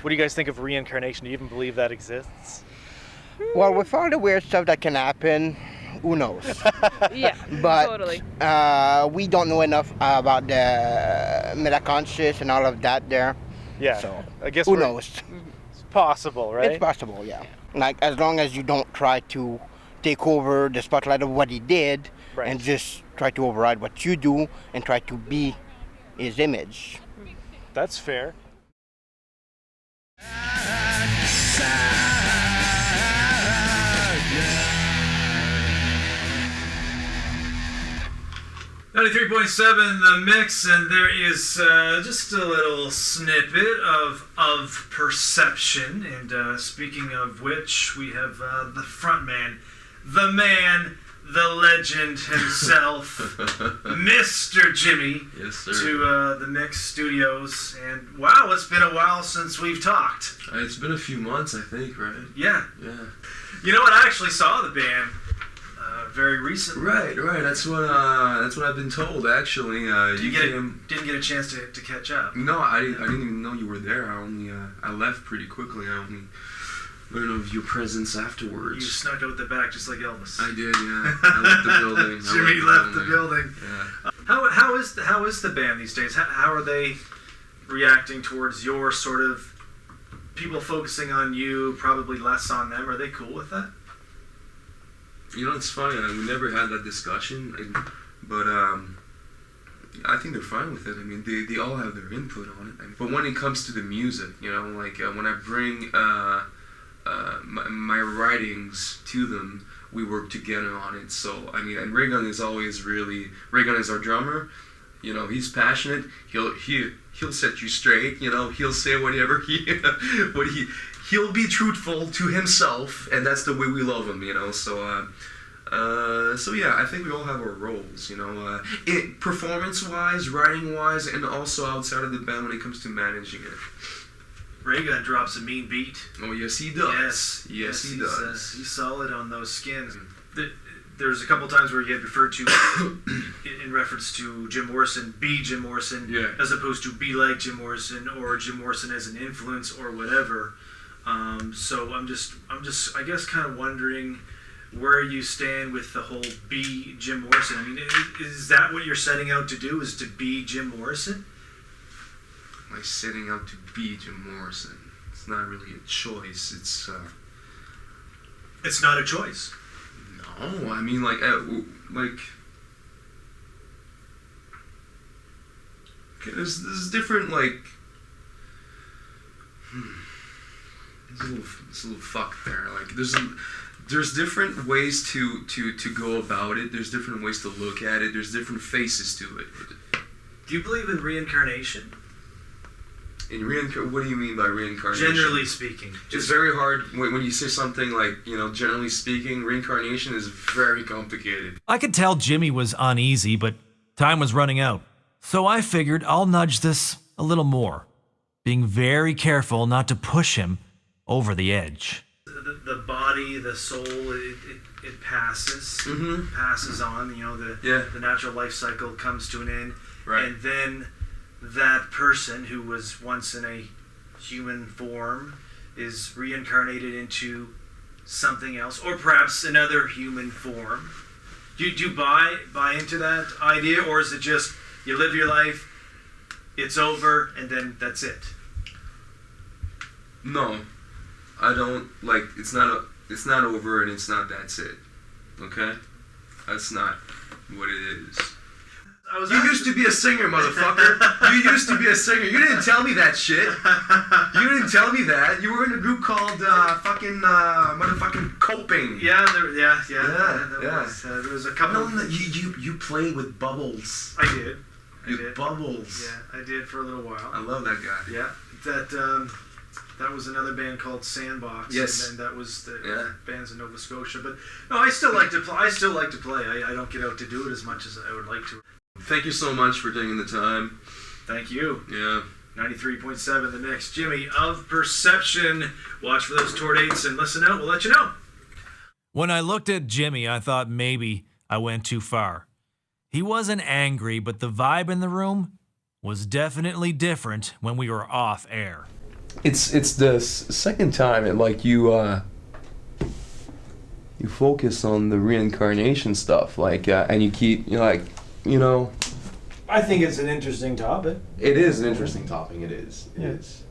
What do you guys think of reincarnation? Do you even believe that exists? Well, with all the weird stuff that can happen, who knows? Yeah, but, totally. We don't know enough about the metaconscious and all of that there. Yeah, so I guess who knows? It's possible, right? It's possible, yeah. Like, as long as you don't try to take over the spotlight of what he did, right, and just try to override what you do and try to be his image. That's fair. 93.7 The Mix, and there is just a little snippet of perception. And speaking of which, we have the front man, the man, the legend himself, Mr. Jimmy, yes, sir, to the Mix Studios. And wow, it's been a while since we've talked. It's been a few months, I think, right? Yeah. Yeah. You know what? I actually saw the band very recently. Right. That's what I've been told. Actually, didn't get a chance to catch up. No, I didn't even know you were there. I left pretty quickly. I only learned of your presence afterwards. You snuck out the back just like Elvis. I did, yeah. I left the building. Jimmy left the building. Yeah. How is the band these days? How are they reacting towards your sort of people focusing on you, probably less on them? Are they cool with that? You know, it's funny. We never had that discussion, but I think they're fine with it. I mean, they all have their input on it. But when it comes to the music, you know, like when I bring my writings to them, we work together on it. So I mean, and Reagan is our drummer. You know, he's passionate. He'll set you straight. You know, he'll say whatever he'll be truthful to himself, and that's the way we love him. You know, so yeah, I think we all have our roles. You know, performance-wise, writing-wise, and also outside of the band when it comes to managing it. Reagan drops a mean beat. Oh, yes, he does. Yes, he does. He's solid on those skins. There's a couple times where he had referred to, in reference to Jim Morrison, be Jim Morrison, as opposed to be like Jim Morrison, or Jim Morrison as an influence, or whatever. So I'm just, I guess, kind of wondering where you stand with the whole be Jim Morrison. I mean, is that what you're setting out to do? Is to be Jim Morrison? Am I setting out to be Jim Morrison? It's not really a choice. It's not a choice. No, I mean, Okay, there's different like. It's a little fuck there. Like there's different ways to go about it. There's different ways to look at it. There's different faces to it. Do you believe in reincarnation? What do you mean by reincarnation? Generally speaking. It's very hard when you say something like, generally speaking, reincarnation is very complicated. I could tell Jimmy was uneasy, but time was running out. So I figured I'll nudge this a little more, being very careful not to push him over the edge. The body, the soul, it passes, passes on. The natural life cycle comes to an end, and then that person who was once in a human form is reincarnated into something else, or perhaps another human form. Do you buy into that idea, or is it just you live your life, it's over, and then that's it? No, I don't like. It's not over, and it's not that's it. Okay, that's not what it is. You used to be a singer, motherfucker. You used to be a singer. You didn't tell me that shit. You didn't tell me that. You were in a group called motherfucking Coping. Yeah. There was a couple. No, you played with Bubbles. I did. Bubbles. Yeah, I did for a little while. I love that guy. Yeah, that was another band called Sandbox. Yes. And that was the bands in Nova Scotia. But no, I still like to play. I don't get out to do it as much as I would like to. Thank you so much for taking the time. Thank you. Yeah. 93.7 the next. Jimmy of Perception. Watch for those tour dates and listen out. We'll let you know. When I looked at Jimmy, I thought maybe I went too far. He wasn't angry, but the vibe in the room was definitely different when we were off air. It's the second time you focus on the reincarnation stuff, and you keep I think it's an interesting topic. It is an interesting topic. It is. It is.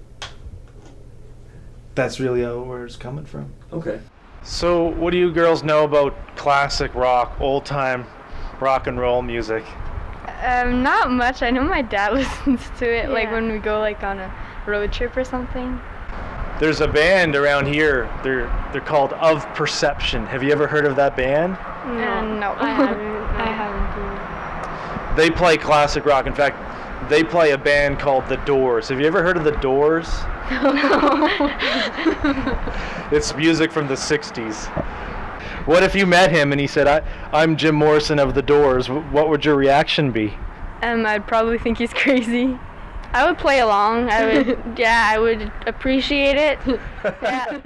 That's really where it's coming from. Okay. So, what do you girls know about classic rock, old-time rock and roll music? Not much. I know my dad listens to it, like when we go on a road trip or something. There's a band around here. They're called Of Perception. Have you ever heard of that band? No. I haven't. They play classic rock. In fact, they play a band called The Doors. Have you ever heard of The Doors? No. It's music from the 60s. What if you met him and he said, I'm Jim Morrison of The Doors? What would your reaction be? I'd probably think he's crazy. I would play along. I would appreciate it. Yeah.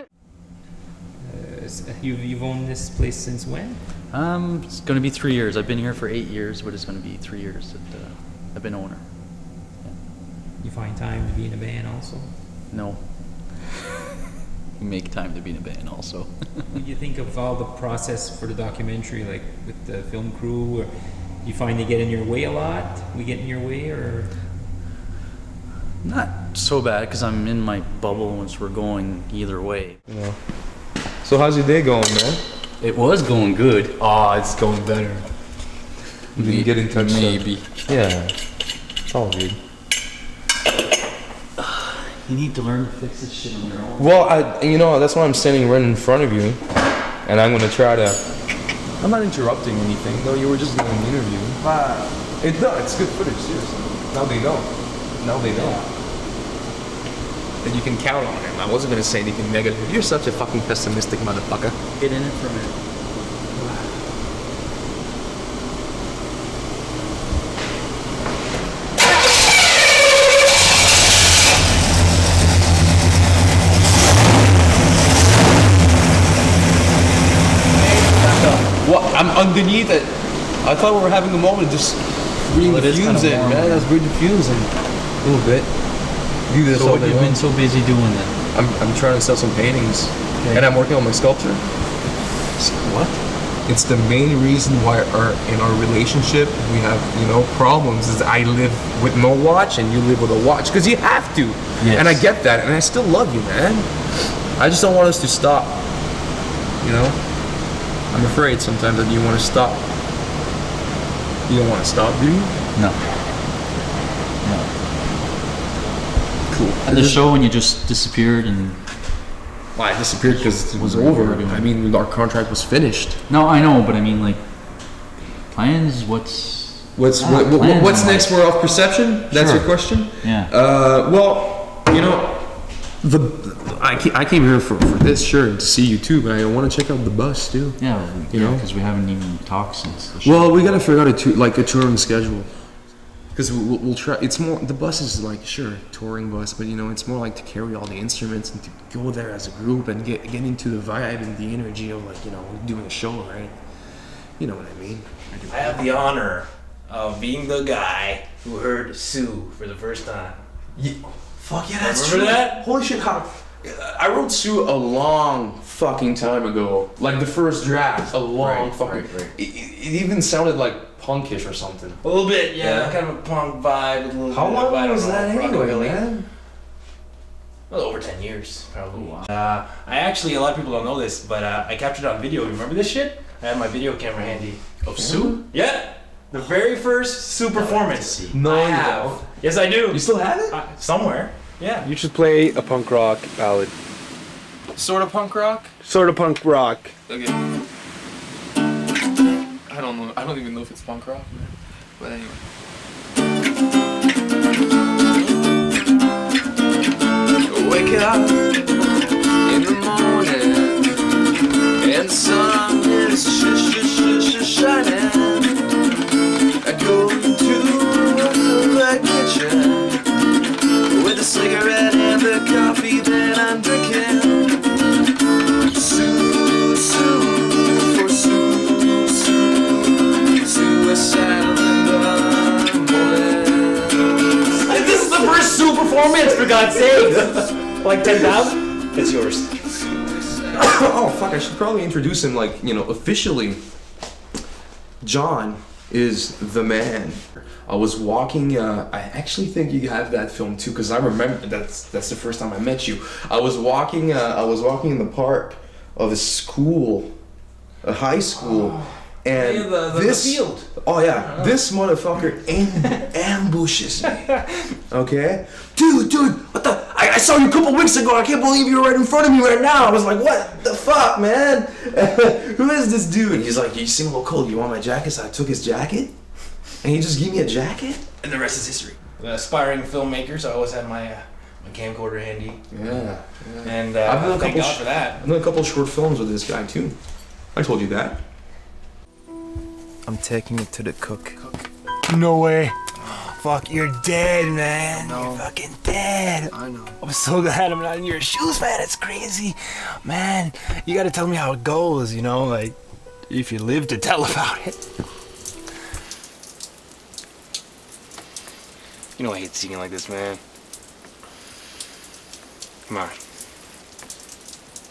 You've owned this place since when? It's going to be 3 years. I've been here for 8 years, but it's going to be 3 years that I've been owner. Yeah. You find time to be in a band also? No. You make time to be in a band also. What do you think of all the process for the documentary, like with the film crew? Or you find they get in your way a lot? We get in your way, or? Not so bad, because I'm in my bubble once we're going either way. Yeah. So how's your day going, man? It was going good. Oh, it's going better. We can get in touch. Maybe. Yeah. It's all good. You need to learn to fix this shit on your own. Well, that's why I'm standing right in front of you, and I'm gonna try to. I'm not interrupting anything. No, you were just doing an interview. It's good footage, seriously. Now they know. That you can count on him. I wasn't gonna say anything negative. You're such a fucking pessimistic motherfucker. Get in it for a minute. Well, I'm underneath it. I thought we were having a moment just breathe the fumes in, man. Let's breathe the fumes in a little bit. Do this So all what day you've long. been so busy doing then? I'm trying to sell some paintings, and I'm working on my sculpture. What? It's the main reason why in our relationship we have problems. Is I live with no watch and you live with a watch because you have to. Yes. And I get that, and I still love you, man. I just don't want us to stop. I'm afraid sometimes that you want to stop. You don't want to stop, do you? No. At the show when you just disappeared and... Well, I disappeared because it was over. I mean, our contract was finished. No, I know, but I mean, like, plans, what's next for Off Perception? That's your question? Yeah. Well, you know, I came here for this, sure, and to see you too, but I want to check out the bus too. Yeah, you know, because we haven't even talked since the show. Well, we gotta figure out a touring schedule. Because we'll try. It's more, the bus is like, sure, touring bus, but you know, it's more like to carry all the instruments and to go there as a group and get into the vibe and the energy of, like, you know, doing a show, right? You know what I mean? I have the honor of being the guy who heard Sue for the first time. Yeah. Fuck yeah, that's Remember true. that? Holy shit, I wrote Sue a long fucking time ago. Like the first draft, a long fucking. Right. It even sounded like punkish or something. A little bit, yeah. Kind of a punk vibe. With a little How bit long of, I don't was know, that anyway, rockabilly. man? Well, over 10 years, probably. I actually, a lot of people don't know this, but I captured it on video. Remember this shit? I had my video camera handy. Of Sue? Yeah. The very first Sue performance. No, I you have. don't. Yes, I do. You still have it? Somewhere. Yeah. You should play a punk rock ballad. Sort of punk rock? Sort of punk rock. Okay. I don't know. I don't even know if it's punk rock, but anyway. Wake up in the morning and the sun is shining. I go to the kitchen with a cigarette and the coffee that I'm drinking. Sue, Sue, for Sue, Sue, suicidal in the morning. This is the first Sue performance, for God's sake. Like 10,000? It's yours. Oh fuck! I should probably introduce him, like, you know, officially. John is the man. I was walking. I actually think you have that film too, because I remember that's the first time I met you. I was walking. I was walking in the park of a school, a high school, and Yeah, the this field. Oh yeah, this motherfucker ambushes me. Okay, dude, what the? I saw you a couple weeks ago. I can't believe you're right in front of me right now. I was like, what the fuck, man? Who is this dude? He's like, you seem a little cold. You want my jacket? So I took his jacket, and he just gave me a jacket. And the rest is history. The aspiring filmmaker, so I always had my camcorder handy. Yeah. And I've done a thank couple God for that. I've done a couple short films with this guy too. I told you that. I'm taking it to the cook. No way. Fuck, you're dead, man. You're fucking dead. I know. I'm so glad I'm not in your shoes, man. It's crazy. Man, you gotta tell me how it goes, you know, like, if you live to tell about it. You know I hate singing like this, man. Come on.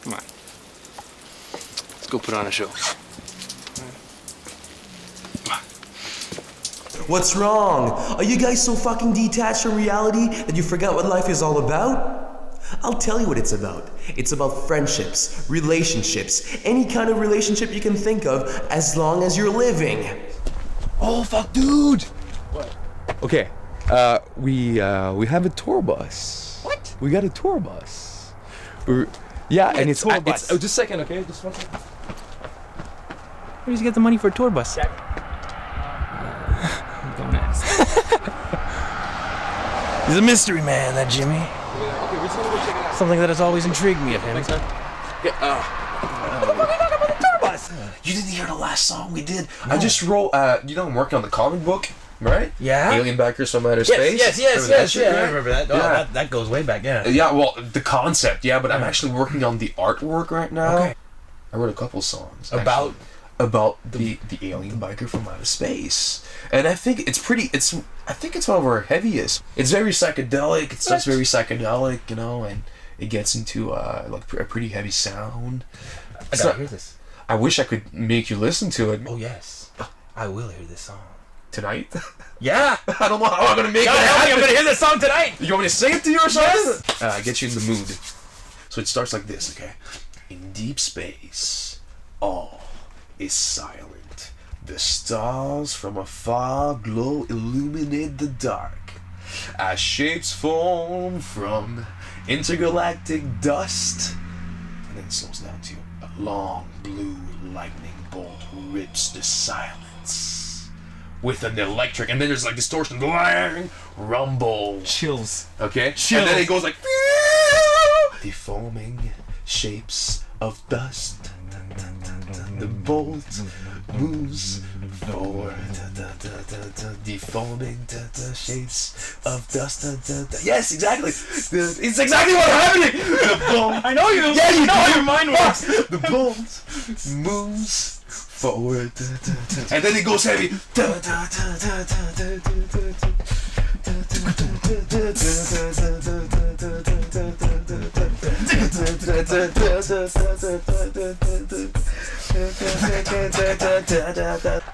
Come on. Let's go put on a show. What's wrong? Are you guys so fucking detached from reality that you forgot what life is all about? I'll tell you what it's about. It's about friendships, relationships, any kind of relationship you can think of as long as you're living. Oh fuck, dude! What? Okay, we have a tour bus. What? We got a tour bus. And it's tour bus. just a second, okay? Just one second. Where did you get the money for a tour bus? Don't ask. He's a mystery man, that Jimmy. Okay, we're just gonna go check it out. Something that has always intrigued me of him. You didn't hear the last song we did? No. I just wrote, you know, I'm working on the comic book, right? Yeah. Alien Backers from Outer Space. Yes, Shit, I remember that. Oh, yeah. that goes way back, yeah. Yeah, well, the concept, yeah, but I'm actually working on the artwork right now. Okay. I wrote a couple songs. About? Actually, about the alien biker from outer space. And I think it's I think it's one of our heaviest. It's very psychedelic, it starts very psychedelic, you know, and it gets into like a pretty heavy sound. I gotta hear this. I wish I could make you listen to it. Oh yes, I will hear this song. Tonight? Yeah! I don't know how I'm gonna make it happen. I'm gonna hear this song tonight! You want me to sing it to you or something? Yes! Get you in the mood. So it starts like this, okay? In deep space, all is silent. The stars from afar glow, illuminate the dark. As shapes form from intergalactic dust. And then it slows down to a long blue lightning bolt rips the silence with an electric, and then there's like distortion, blang, rumble, chills. Okay, Chills. and then it goes like deforming shapes of dust. The bolt moves forward, deforming shapes of dust. Yes, exactly. It's exactly what's happening. The bolt. I know you. Yeah, you know do. how your mind works. The bolt moves forward, and then it goes heavy.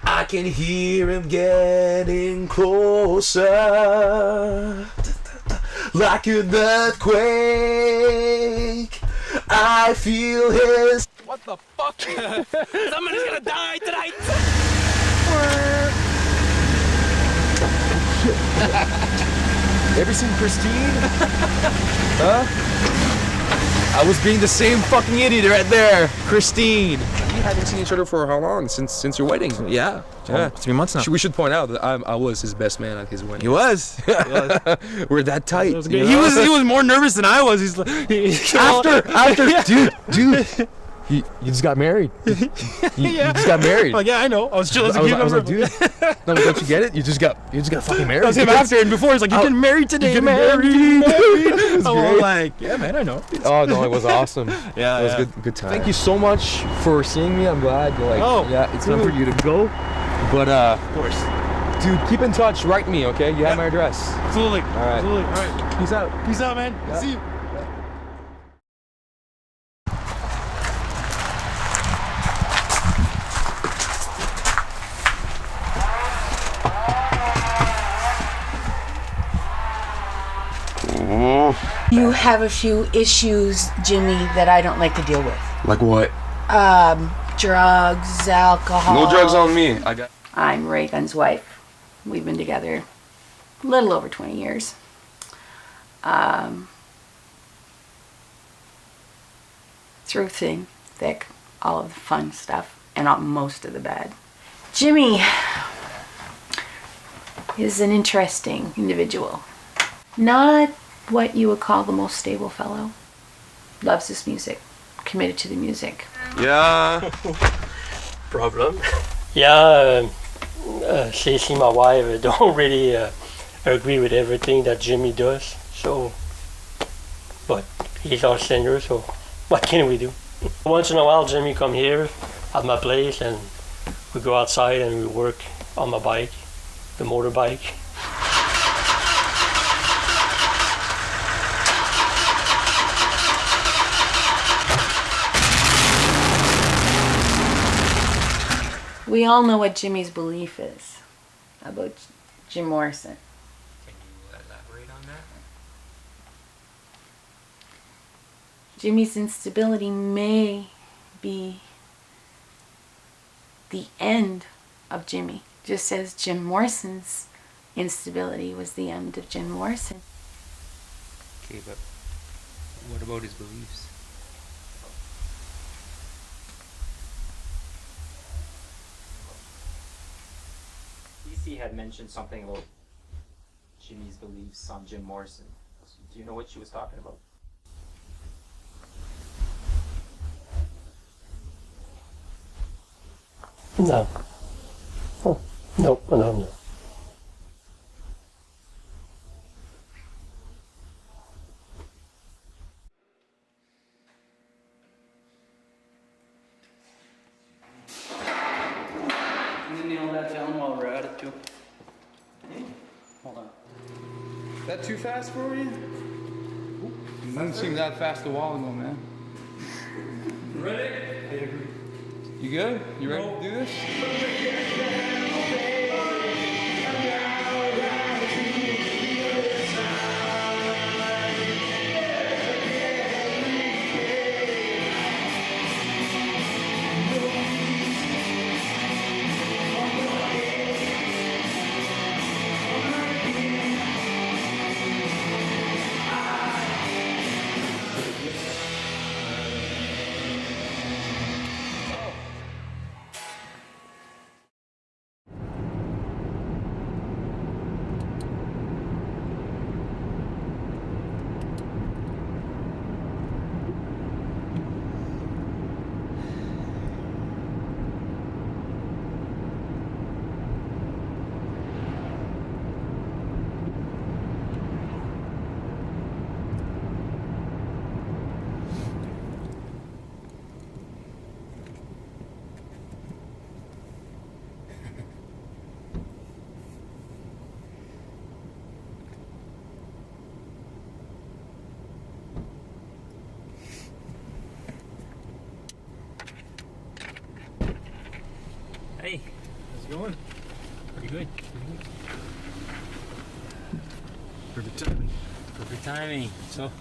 I can hear him getting closer, like an earthquake. I feel his. What the fuck? Somebody's gonna die tonight. Ever seen Christine? Huh? I was being the same fucking idiot right there. Christine. We haven't seen each other for how long? Since your wedding? Yeah. Yeah. 3 months now. We should point out that I was his best man at his wedding. He was. We're that tight. He was more nervous than I was. He's like, dude. You just got married. You just got married. Like, yeah, I know. I was chill as a I was like, dude, no, don't you get it? You just got fucking married. That was him after, and before he's like, "You getting married today, married." I was like, "Yeah, man, I know." Oh no, it was awesome. Yeah, it was good time. Thank you so much for seeing me. I'm glad you're like, yeah, it's time for you to go. But of course, dude, keep in touch. Write me, okay? You have my address. Absolutely. All right. Absolutely. All right. Peace out. Peace out, man. Yeah. See you. You have a few issues, Jimmy, that I don't like to deal with. Like what? Drugs, alcohol. No drugs on me. I'm Ray Gunn's wife. We've been together a little over 20 years. Through thick, all of the fun stuff, and most of the bad. Jimmy is an interesting individual. Not what you would call the most stable fellow. Loves his music, committed to the music. Yeah. Problem. Yeah, Stacey, my wife, don't really agree with everything that Jimmy does. So, but he's our singer, so what can we do? Once in a while, Jimmy come here at my place, and we go outside and we work on my bike, the motorbike. We all know what Jimmy's belief is about Jim Morrison. Can you elaborate on that? Jimmy's instability may be the end of Jimmy, just as Jim Morrison's instability was the end of Jim Morrison. Okay, but what about his beliefs? DC had mentioned something about Jimmy's beliefs on Jim Morrison. Do you know what she was talking about? No. Oh, no, no. And then nail that down while we're at it too. Hold on. Is that too fast for you? It doesn't seem that fast a while ago, man. Ready? I agree. You good? You ready to do this? Hey, how's it going? Pretty good. Perfect timing. Perfect timing. So,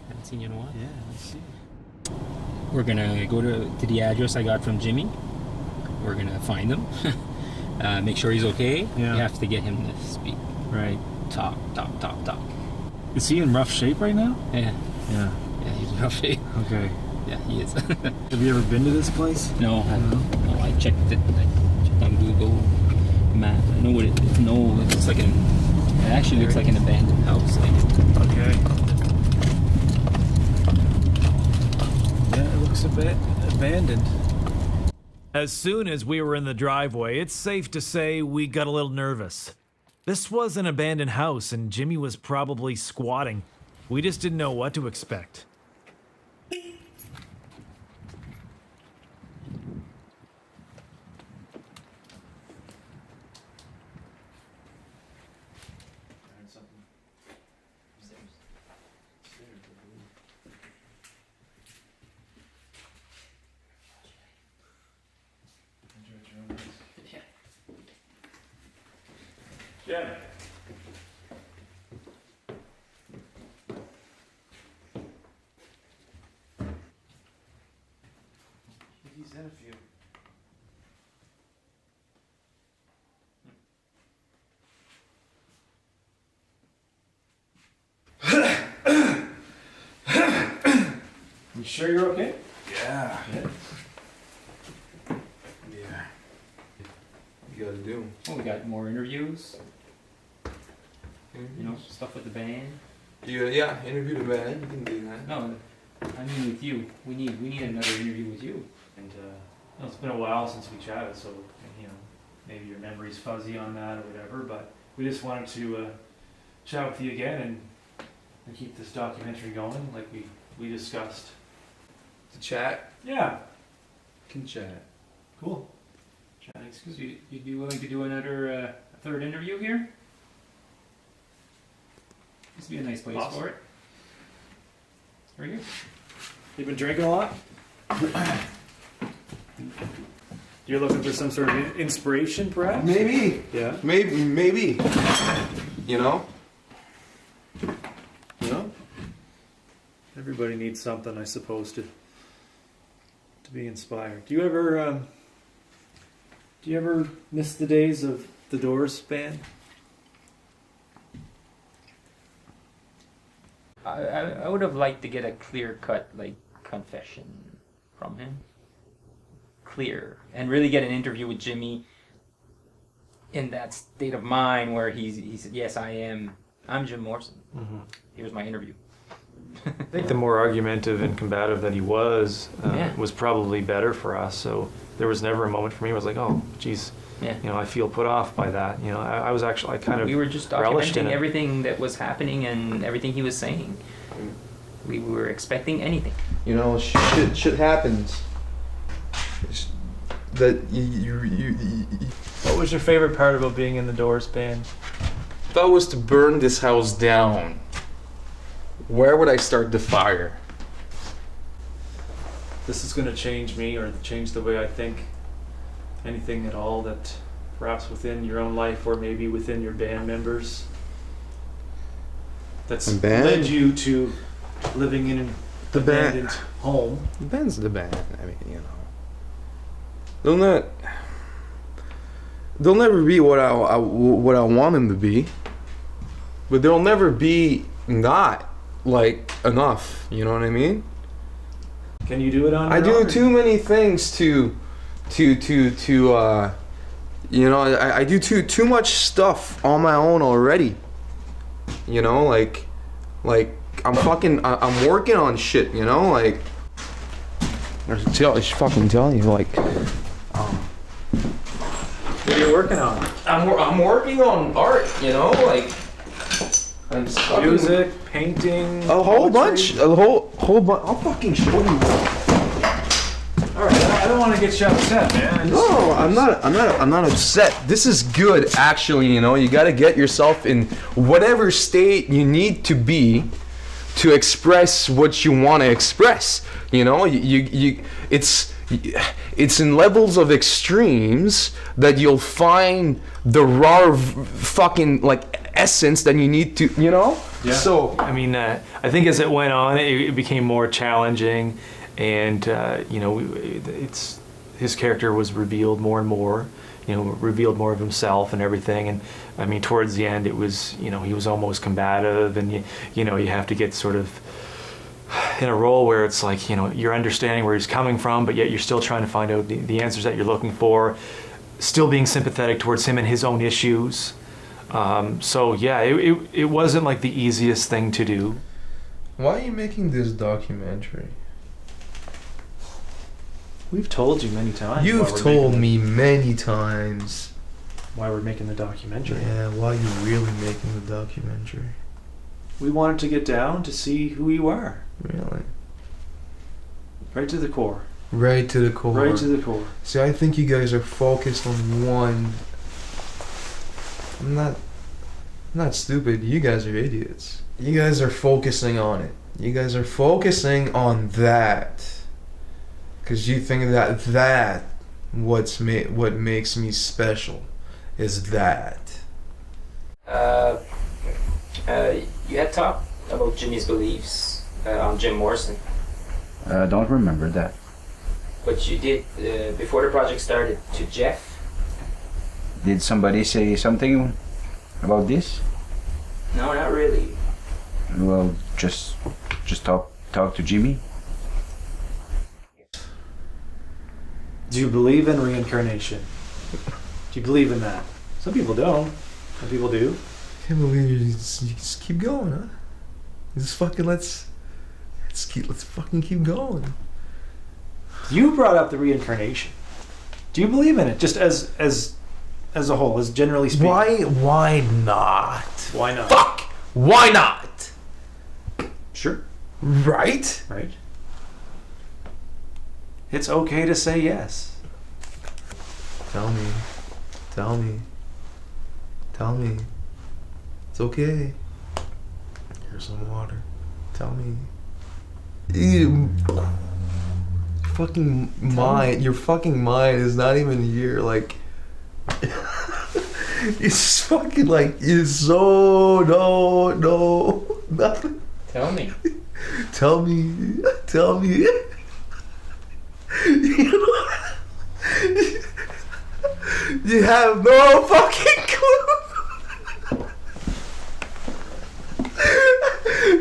haven't seen you in a while. Yeah, let's see. We're gonna go to the address I got from Jimmy. We're gonna find him. Make sure he's okay. Yeah. We have to get him to speak. Right. Talk. Is he in rough shape right now? Yeah. Yeah. Yeah, he's in rough shape. Okay. Yeah, he is. Have you ever been to this place? No, I checked it. I checked on Google Maps. I know what it is. No, it looks like it actually looks like an abandoned house. Okay. Yeah, it looks a bit abandoned. As soon as we were in the driveway, it's safe to say we got a little nervous. This was an abandoned house, and Jimmy was probably squatting. We just didn't know what to expect. Yeah. He's in a few. You sure you're okay? Yeah. Yeah. Yeah. You gotta do. Oh, we got more interviews. You know, stuff with the band. Yeah, interview the band. You can do that. No, I mean with you. We need another interview with you. And it's been a while since we chatted, so maybe your memory's fuzzy on that or whatever. But we just wanted to chat with you again and keep this documentary going, like we discussed. To chat. Yeah. Can chat. Cool. Chatting's good. So you'd be willing to do another third interview here? This would be a nice place for it. Right here. You've been drinking a lot? You're looking for some sort of inspiration, perhaps? Maybe. Yeah. Maybe. You know? Everybody needs something, I suppose, to be inspired. Do you ever miss the days of the Doors band? I would have liked to get a clear-cut, confession from him. Clear. And really get an interview with Jimmy in that state of mind where he said, yes, I'm Jim Morrison. Mm-hmm. Here's my interview. I think the more argumentative and combative that he was probably better for us. So there was never a moment for me where I was like, oh, geez, I feel put off by that. I was actually, I kind of we were just relished in documenting it. everything that was happening and everything he was saying. We were expecting anything. Shit happens. That you. What was your favorite part about being in the Doors band? If I was to burn this house down, where would I start the fire? This is going to change me or change the way I think. Anything at all that perhaps within your own life or maybe within your band members that's led you to living in an abandoned home. The band's the band. I mean, they'll never be what I want them to be, but they'll never be not enough. You know what I mean? Can you do it on your I do own? too many things to I do too much stuff on my own already. I'm working on shit, I should fucking tell you, What are you working on? I'm working on art, Music, painting, a whole poetry? bunch, a whole bunch. I'll fucking show you. All right, I don't want to get you upset, man. No, I'm not upset. This is good, actually. You got to get yourself in whatever state you need to be to express what you want to express. You know, it's in levels of extremes that you'll find the raw fucking like essence that you need to, you know. Yeah. So I mean, I think as it went on, it became more challenging, and you know, his character was revealed more and more. You know, revealed more of himself and everything. And I mean, towards the end, it was, you know, he was almost combative, and you know, you have to get sort of in a role where it's like, you know, you're understanding where he's coming from, but yet you're still trying to find out the answers that you're looking for, still being sympathetic towards him and his own issues. So yeah, it wasn't like the easiest thing to do. why are you making this documentary? We've told you many times. You've told me many times why we're making the documentary. Yeah, why you really making the documentary? We wanted to get down to see who you are. Really? Right to the core. Right to the core. Right to the core. See, I think you guys are focused on one. I'm not stupid. You guys are idiots. You guys are focusing on it. You guys are focusing on that. Because you think that what makes me special is that. You had talked about Jimmy's beliefs on Jim Morrison. Don't remember that. But you did, before the project started, to Jeff. Did somebody say something about this? No, not really. Well, just talk to Jimmy. Do you believe in reincarnation? Do you believe in that? Some people don't. Some people do. Can't believe you just keep going, huh? Just fucking let's fucking keep going. You brought up the reincarnation. Do you believe in it? Just as a whole, as generally speaking. Why not? Why not? Fuck! Why not? Sure. Right? Right. It's okay to say yes. Tell me. It's okay. Here's some water. Tell me. Your fucking mind is not even here. Like, it's fucking like, it's so, no, nothing. Tell me. Tell me. You have no fucking clue.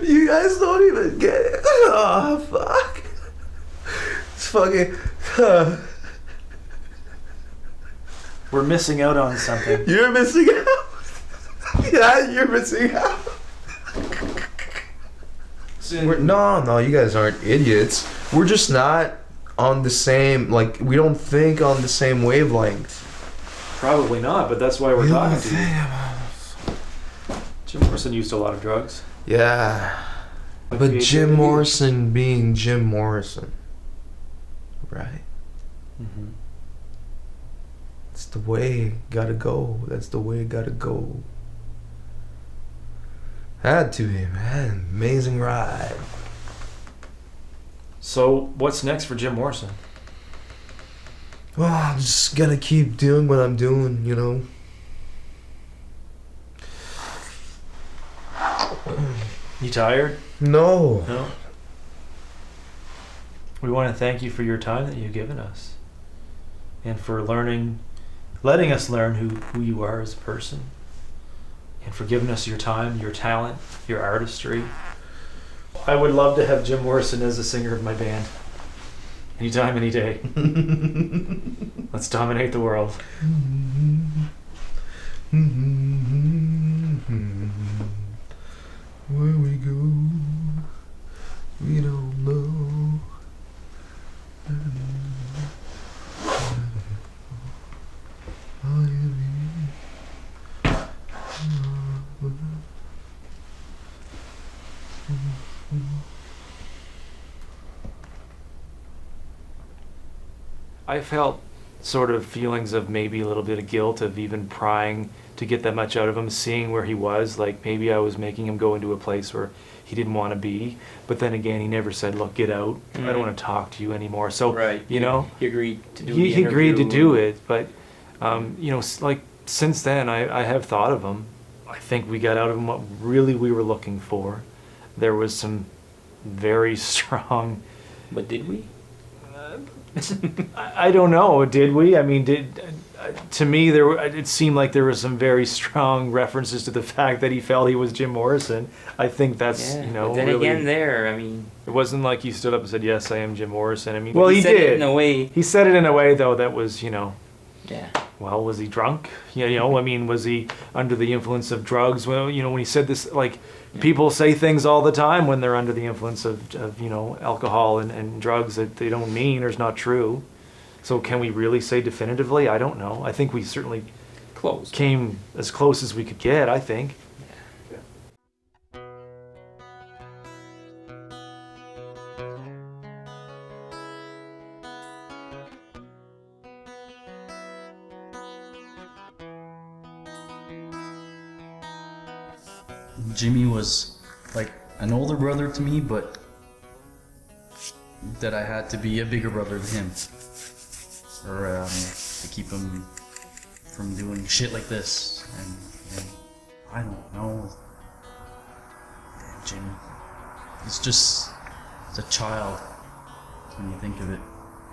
You guys don't even get it. Oh, fuck. It's fucking... We're missing out on something. You're missing out. Yeah, you're missing out. No, you guys aren't idiots. We're just not on the same, like, we don't think on the same wavelength. Probably not, but that's why we're talking to you. Jim Morrison used a lot of drugs. Yeah. But Jim Morrison being Jim Morrison. Right? Mm-hmm. It's the way gotta go. That's the way it gotta go. Had to be, man. Amazing ride. So, what's next for Jim Morrison? Well, I'm just gonna keep doing what I'm doing, you know. You tired? No. No? We want to thank you for your time that you've given us. And for letting us learn who you are as a person. And for giving us your time, your talent, your artistry. I would love to have Jim Morrison as a singer of my band. Anytime, any day. Let's dominate the world. Where we go, we don't know. I felt sort of feelings of maybe a little bit of guilt of even prying to get that much out of him, seeing where he was. Like maybe I was making him go into a place where he didn't want to be. But then again, he never said, "Look, get out. I don't want to talk to you anymore." So you know, he agreed to do. He agreed to do it, but you know, like since then, I have thought of him. I think we got out of him what really we were looking for. There was some very strong. But did we? I don't know. Did we? I mean, to me it seemed like there were some very strong references to the fact that he felt he was Jim Morrison. I think that's you know. But then really, again, I mean, it wasn't like he stood up and said, "Yes, I am Jim Morrison." I mean, well, he said did. it in a way. He said it in a way though that was, you know. Yeah. Well, was he drunk? You know, I mean, was he under the influence of drugs? Well, you know, when he said this, like, people say things all the time when they're under the influence of you know, alcohol and drugs that they don't mean or is not true. So can we really say definitively? I don't know. I think we certainly came as close as we could get, I think. Jimmy was like an older brother to me, but that I had to be a bigger brother to him, or to keep him from doing shit like this. And I don't know, Jimmy. It's a child when you think of it.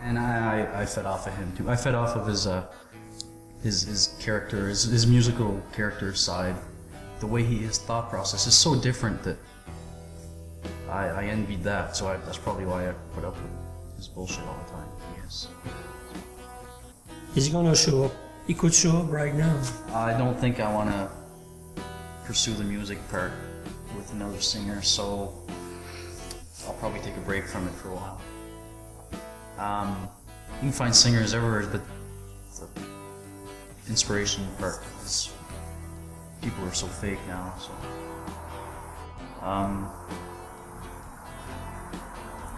And I fed off of him too. I fed off of his character, his musical character side. The way his thought process is so different that I envied that, so that's probably why I put up with his bullshit all the time, I guess. He's gonna show up. He could show up right now. I don't think I want to pursue the music part with another singer, so I'll probably take a break from it for a while. You can find singers everywhere, but the inspiration part is... people are so fake now, so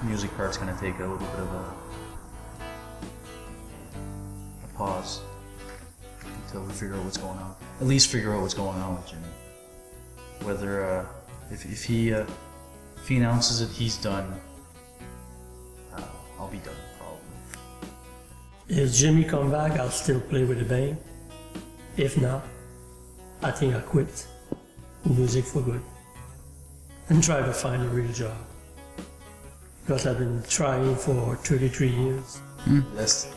music part's gonna take a little bit of a pause until we figure out what's going on. At least figure out what's going on with Jimmy. Whether if he announces that he's done, I'll be done probably. If Jimmy come back, I'll still play with the band. If not, I think I quit music for good and try to find a real job. Because I've been trying for 33 years.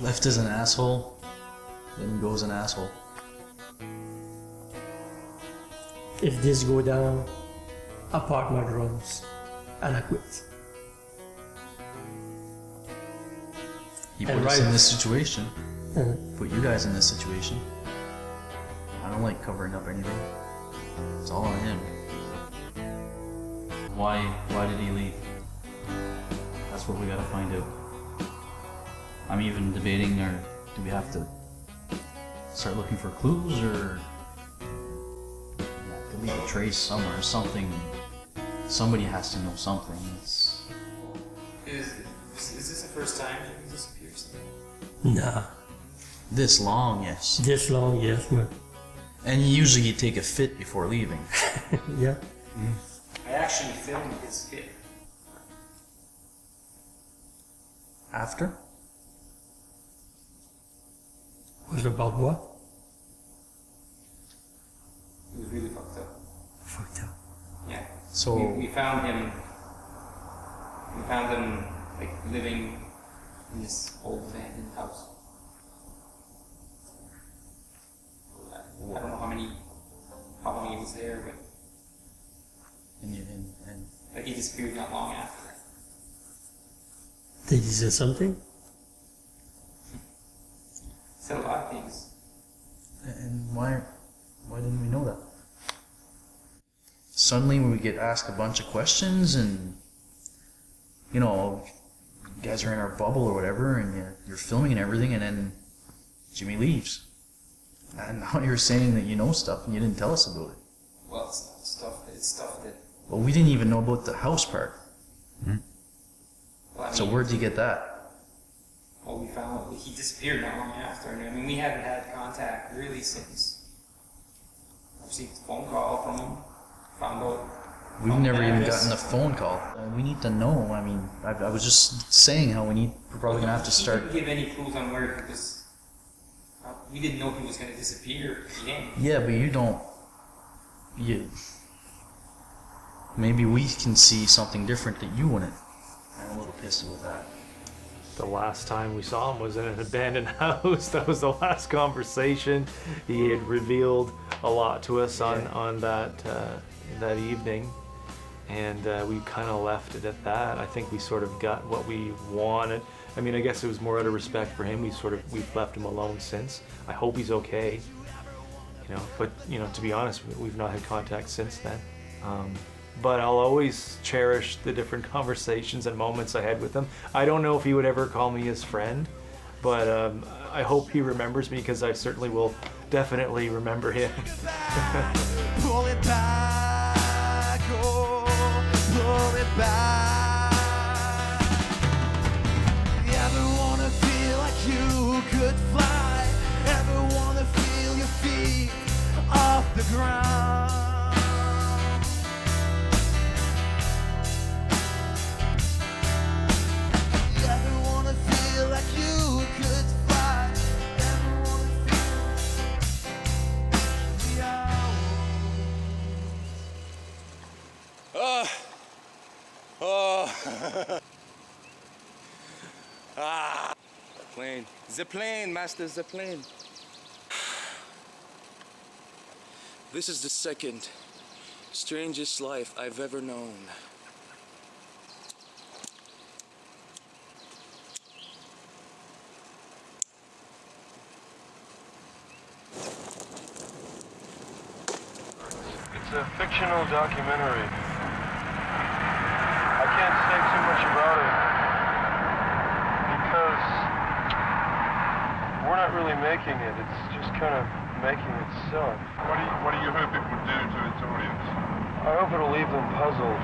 Left is an asshole, then goes an asshole. If this go down, I park my drums and I quit. He put us in this situation. Put you guys in this situation. I don't like covering up anything. It's all on him. Why did he leave? That's what we gotta find out. I'm even debating, or do we have to start looking for clues, or to leave a trace somewhere, something. Somebody has to know something. Is this the first time he disappears? Nah. This long, yes. This long, yes, but... And usually you take a fit before leaving. Yeah. I actually filmed his hit. After? Was it about what? It was really fucked up. Fucked up. Yeah. So we found him. We found him like living in this old abandoned house. I don't know how long he was there, but but he disappeared not long after. Did he say something? Said a lot of things. And why didn't we know that? Suddenly we get asked a bunch of questions, and you know, you guys are in our bubble or whatever, and you're filming and everything, and then Jimmy leaves. And now you're saying that you know stuff and you didn't tell us about it. Well, it's stuff that... Well, we didn't even know about the house part. Well, I So mean, where'd you get that? well, we found he disappeared not long after, and I mean we haven't had contact really since. I received a phone call from him, found out. We've never even gotten a phone call. We need to know. I mean, I was just saying how we're probably gonna have to start. He didn't give any clues on where he was. We didn't know he was gonna disappear again. Yeah, but you don't. Maybe we can see something different that you wouldn't. I'm a little pissed with that. The last time we saw him was in an abandoned house. That was the last conversation. He had revealed a lot to us on that evening, and we kind of left it at that. I think we sort of got what we wanted. I mean, I guess it was more out of respect for him. We've left him alone since. I hope he's okay. You know, but you know, to be honest, we've not had contact since then. But I'll always cherish the different conversations and moments I had with him. I don't know if he would ever call me his friend, but I hope he remembers me, because I certainly will definitely remember him. Pull it back, oh, pull it back. You ever wanna feel like you could fly? Ever wanna feel your feet off the ground? You ever wanna feel like you could fly? Ever wanna feel the hour? Plane. The plane, master, the plane. This is the second strangest life I've ever known. It's a fictional documentary. I can't say too much about it because we're not really making it. It's just kind of making itself. What do you hope it would do to its audience? I hope it'll leave them puzzled.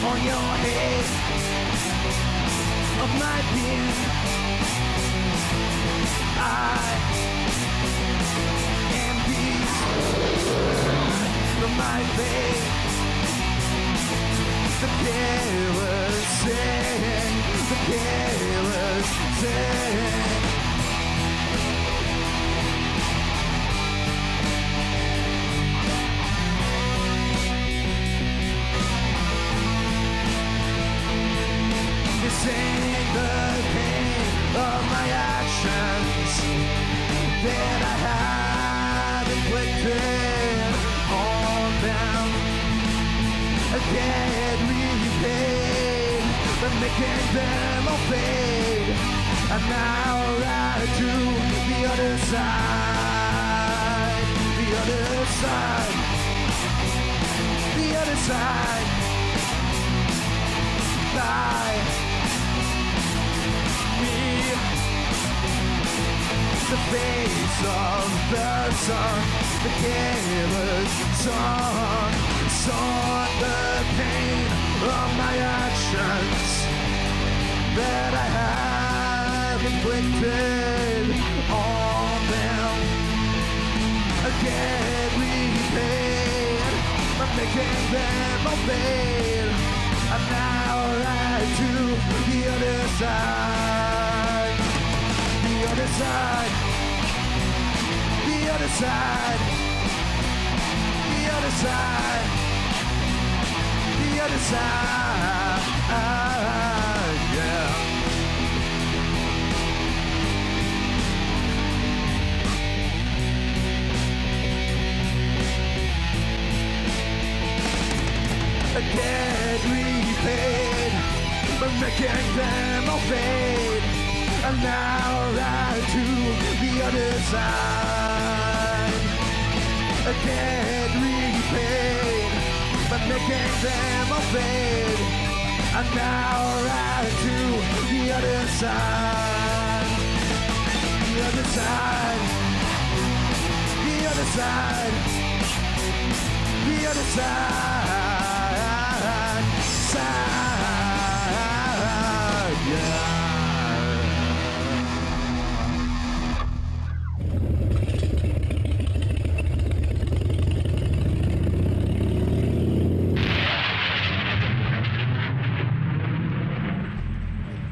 On your head of my being, I am peace from my faith. The careless sing, the careless sing. This ain't the pain of my actions that I have inflicted on them. I get repaid for making them obey. And now I do the other side, the other side, the other side. Bye. The face of the sun, the careless song, saw the pain of my actions that I have inflicted on them. I get repaid for making them obey, and now I do the other side. The other side, the other side, the other side, the other side. get repaid by making them all fade. And now right to the other side. Get repaid by making them all fade. And now right to the other side. The other side. The other side. The other side. Side. Yeah.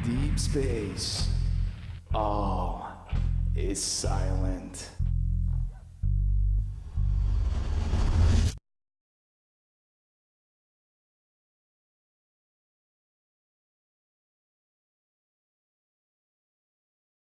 Deep space. All is silent.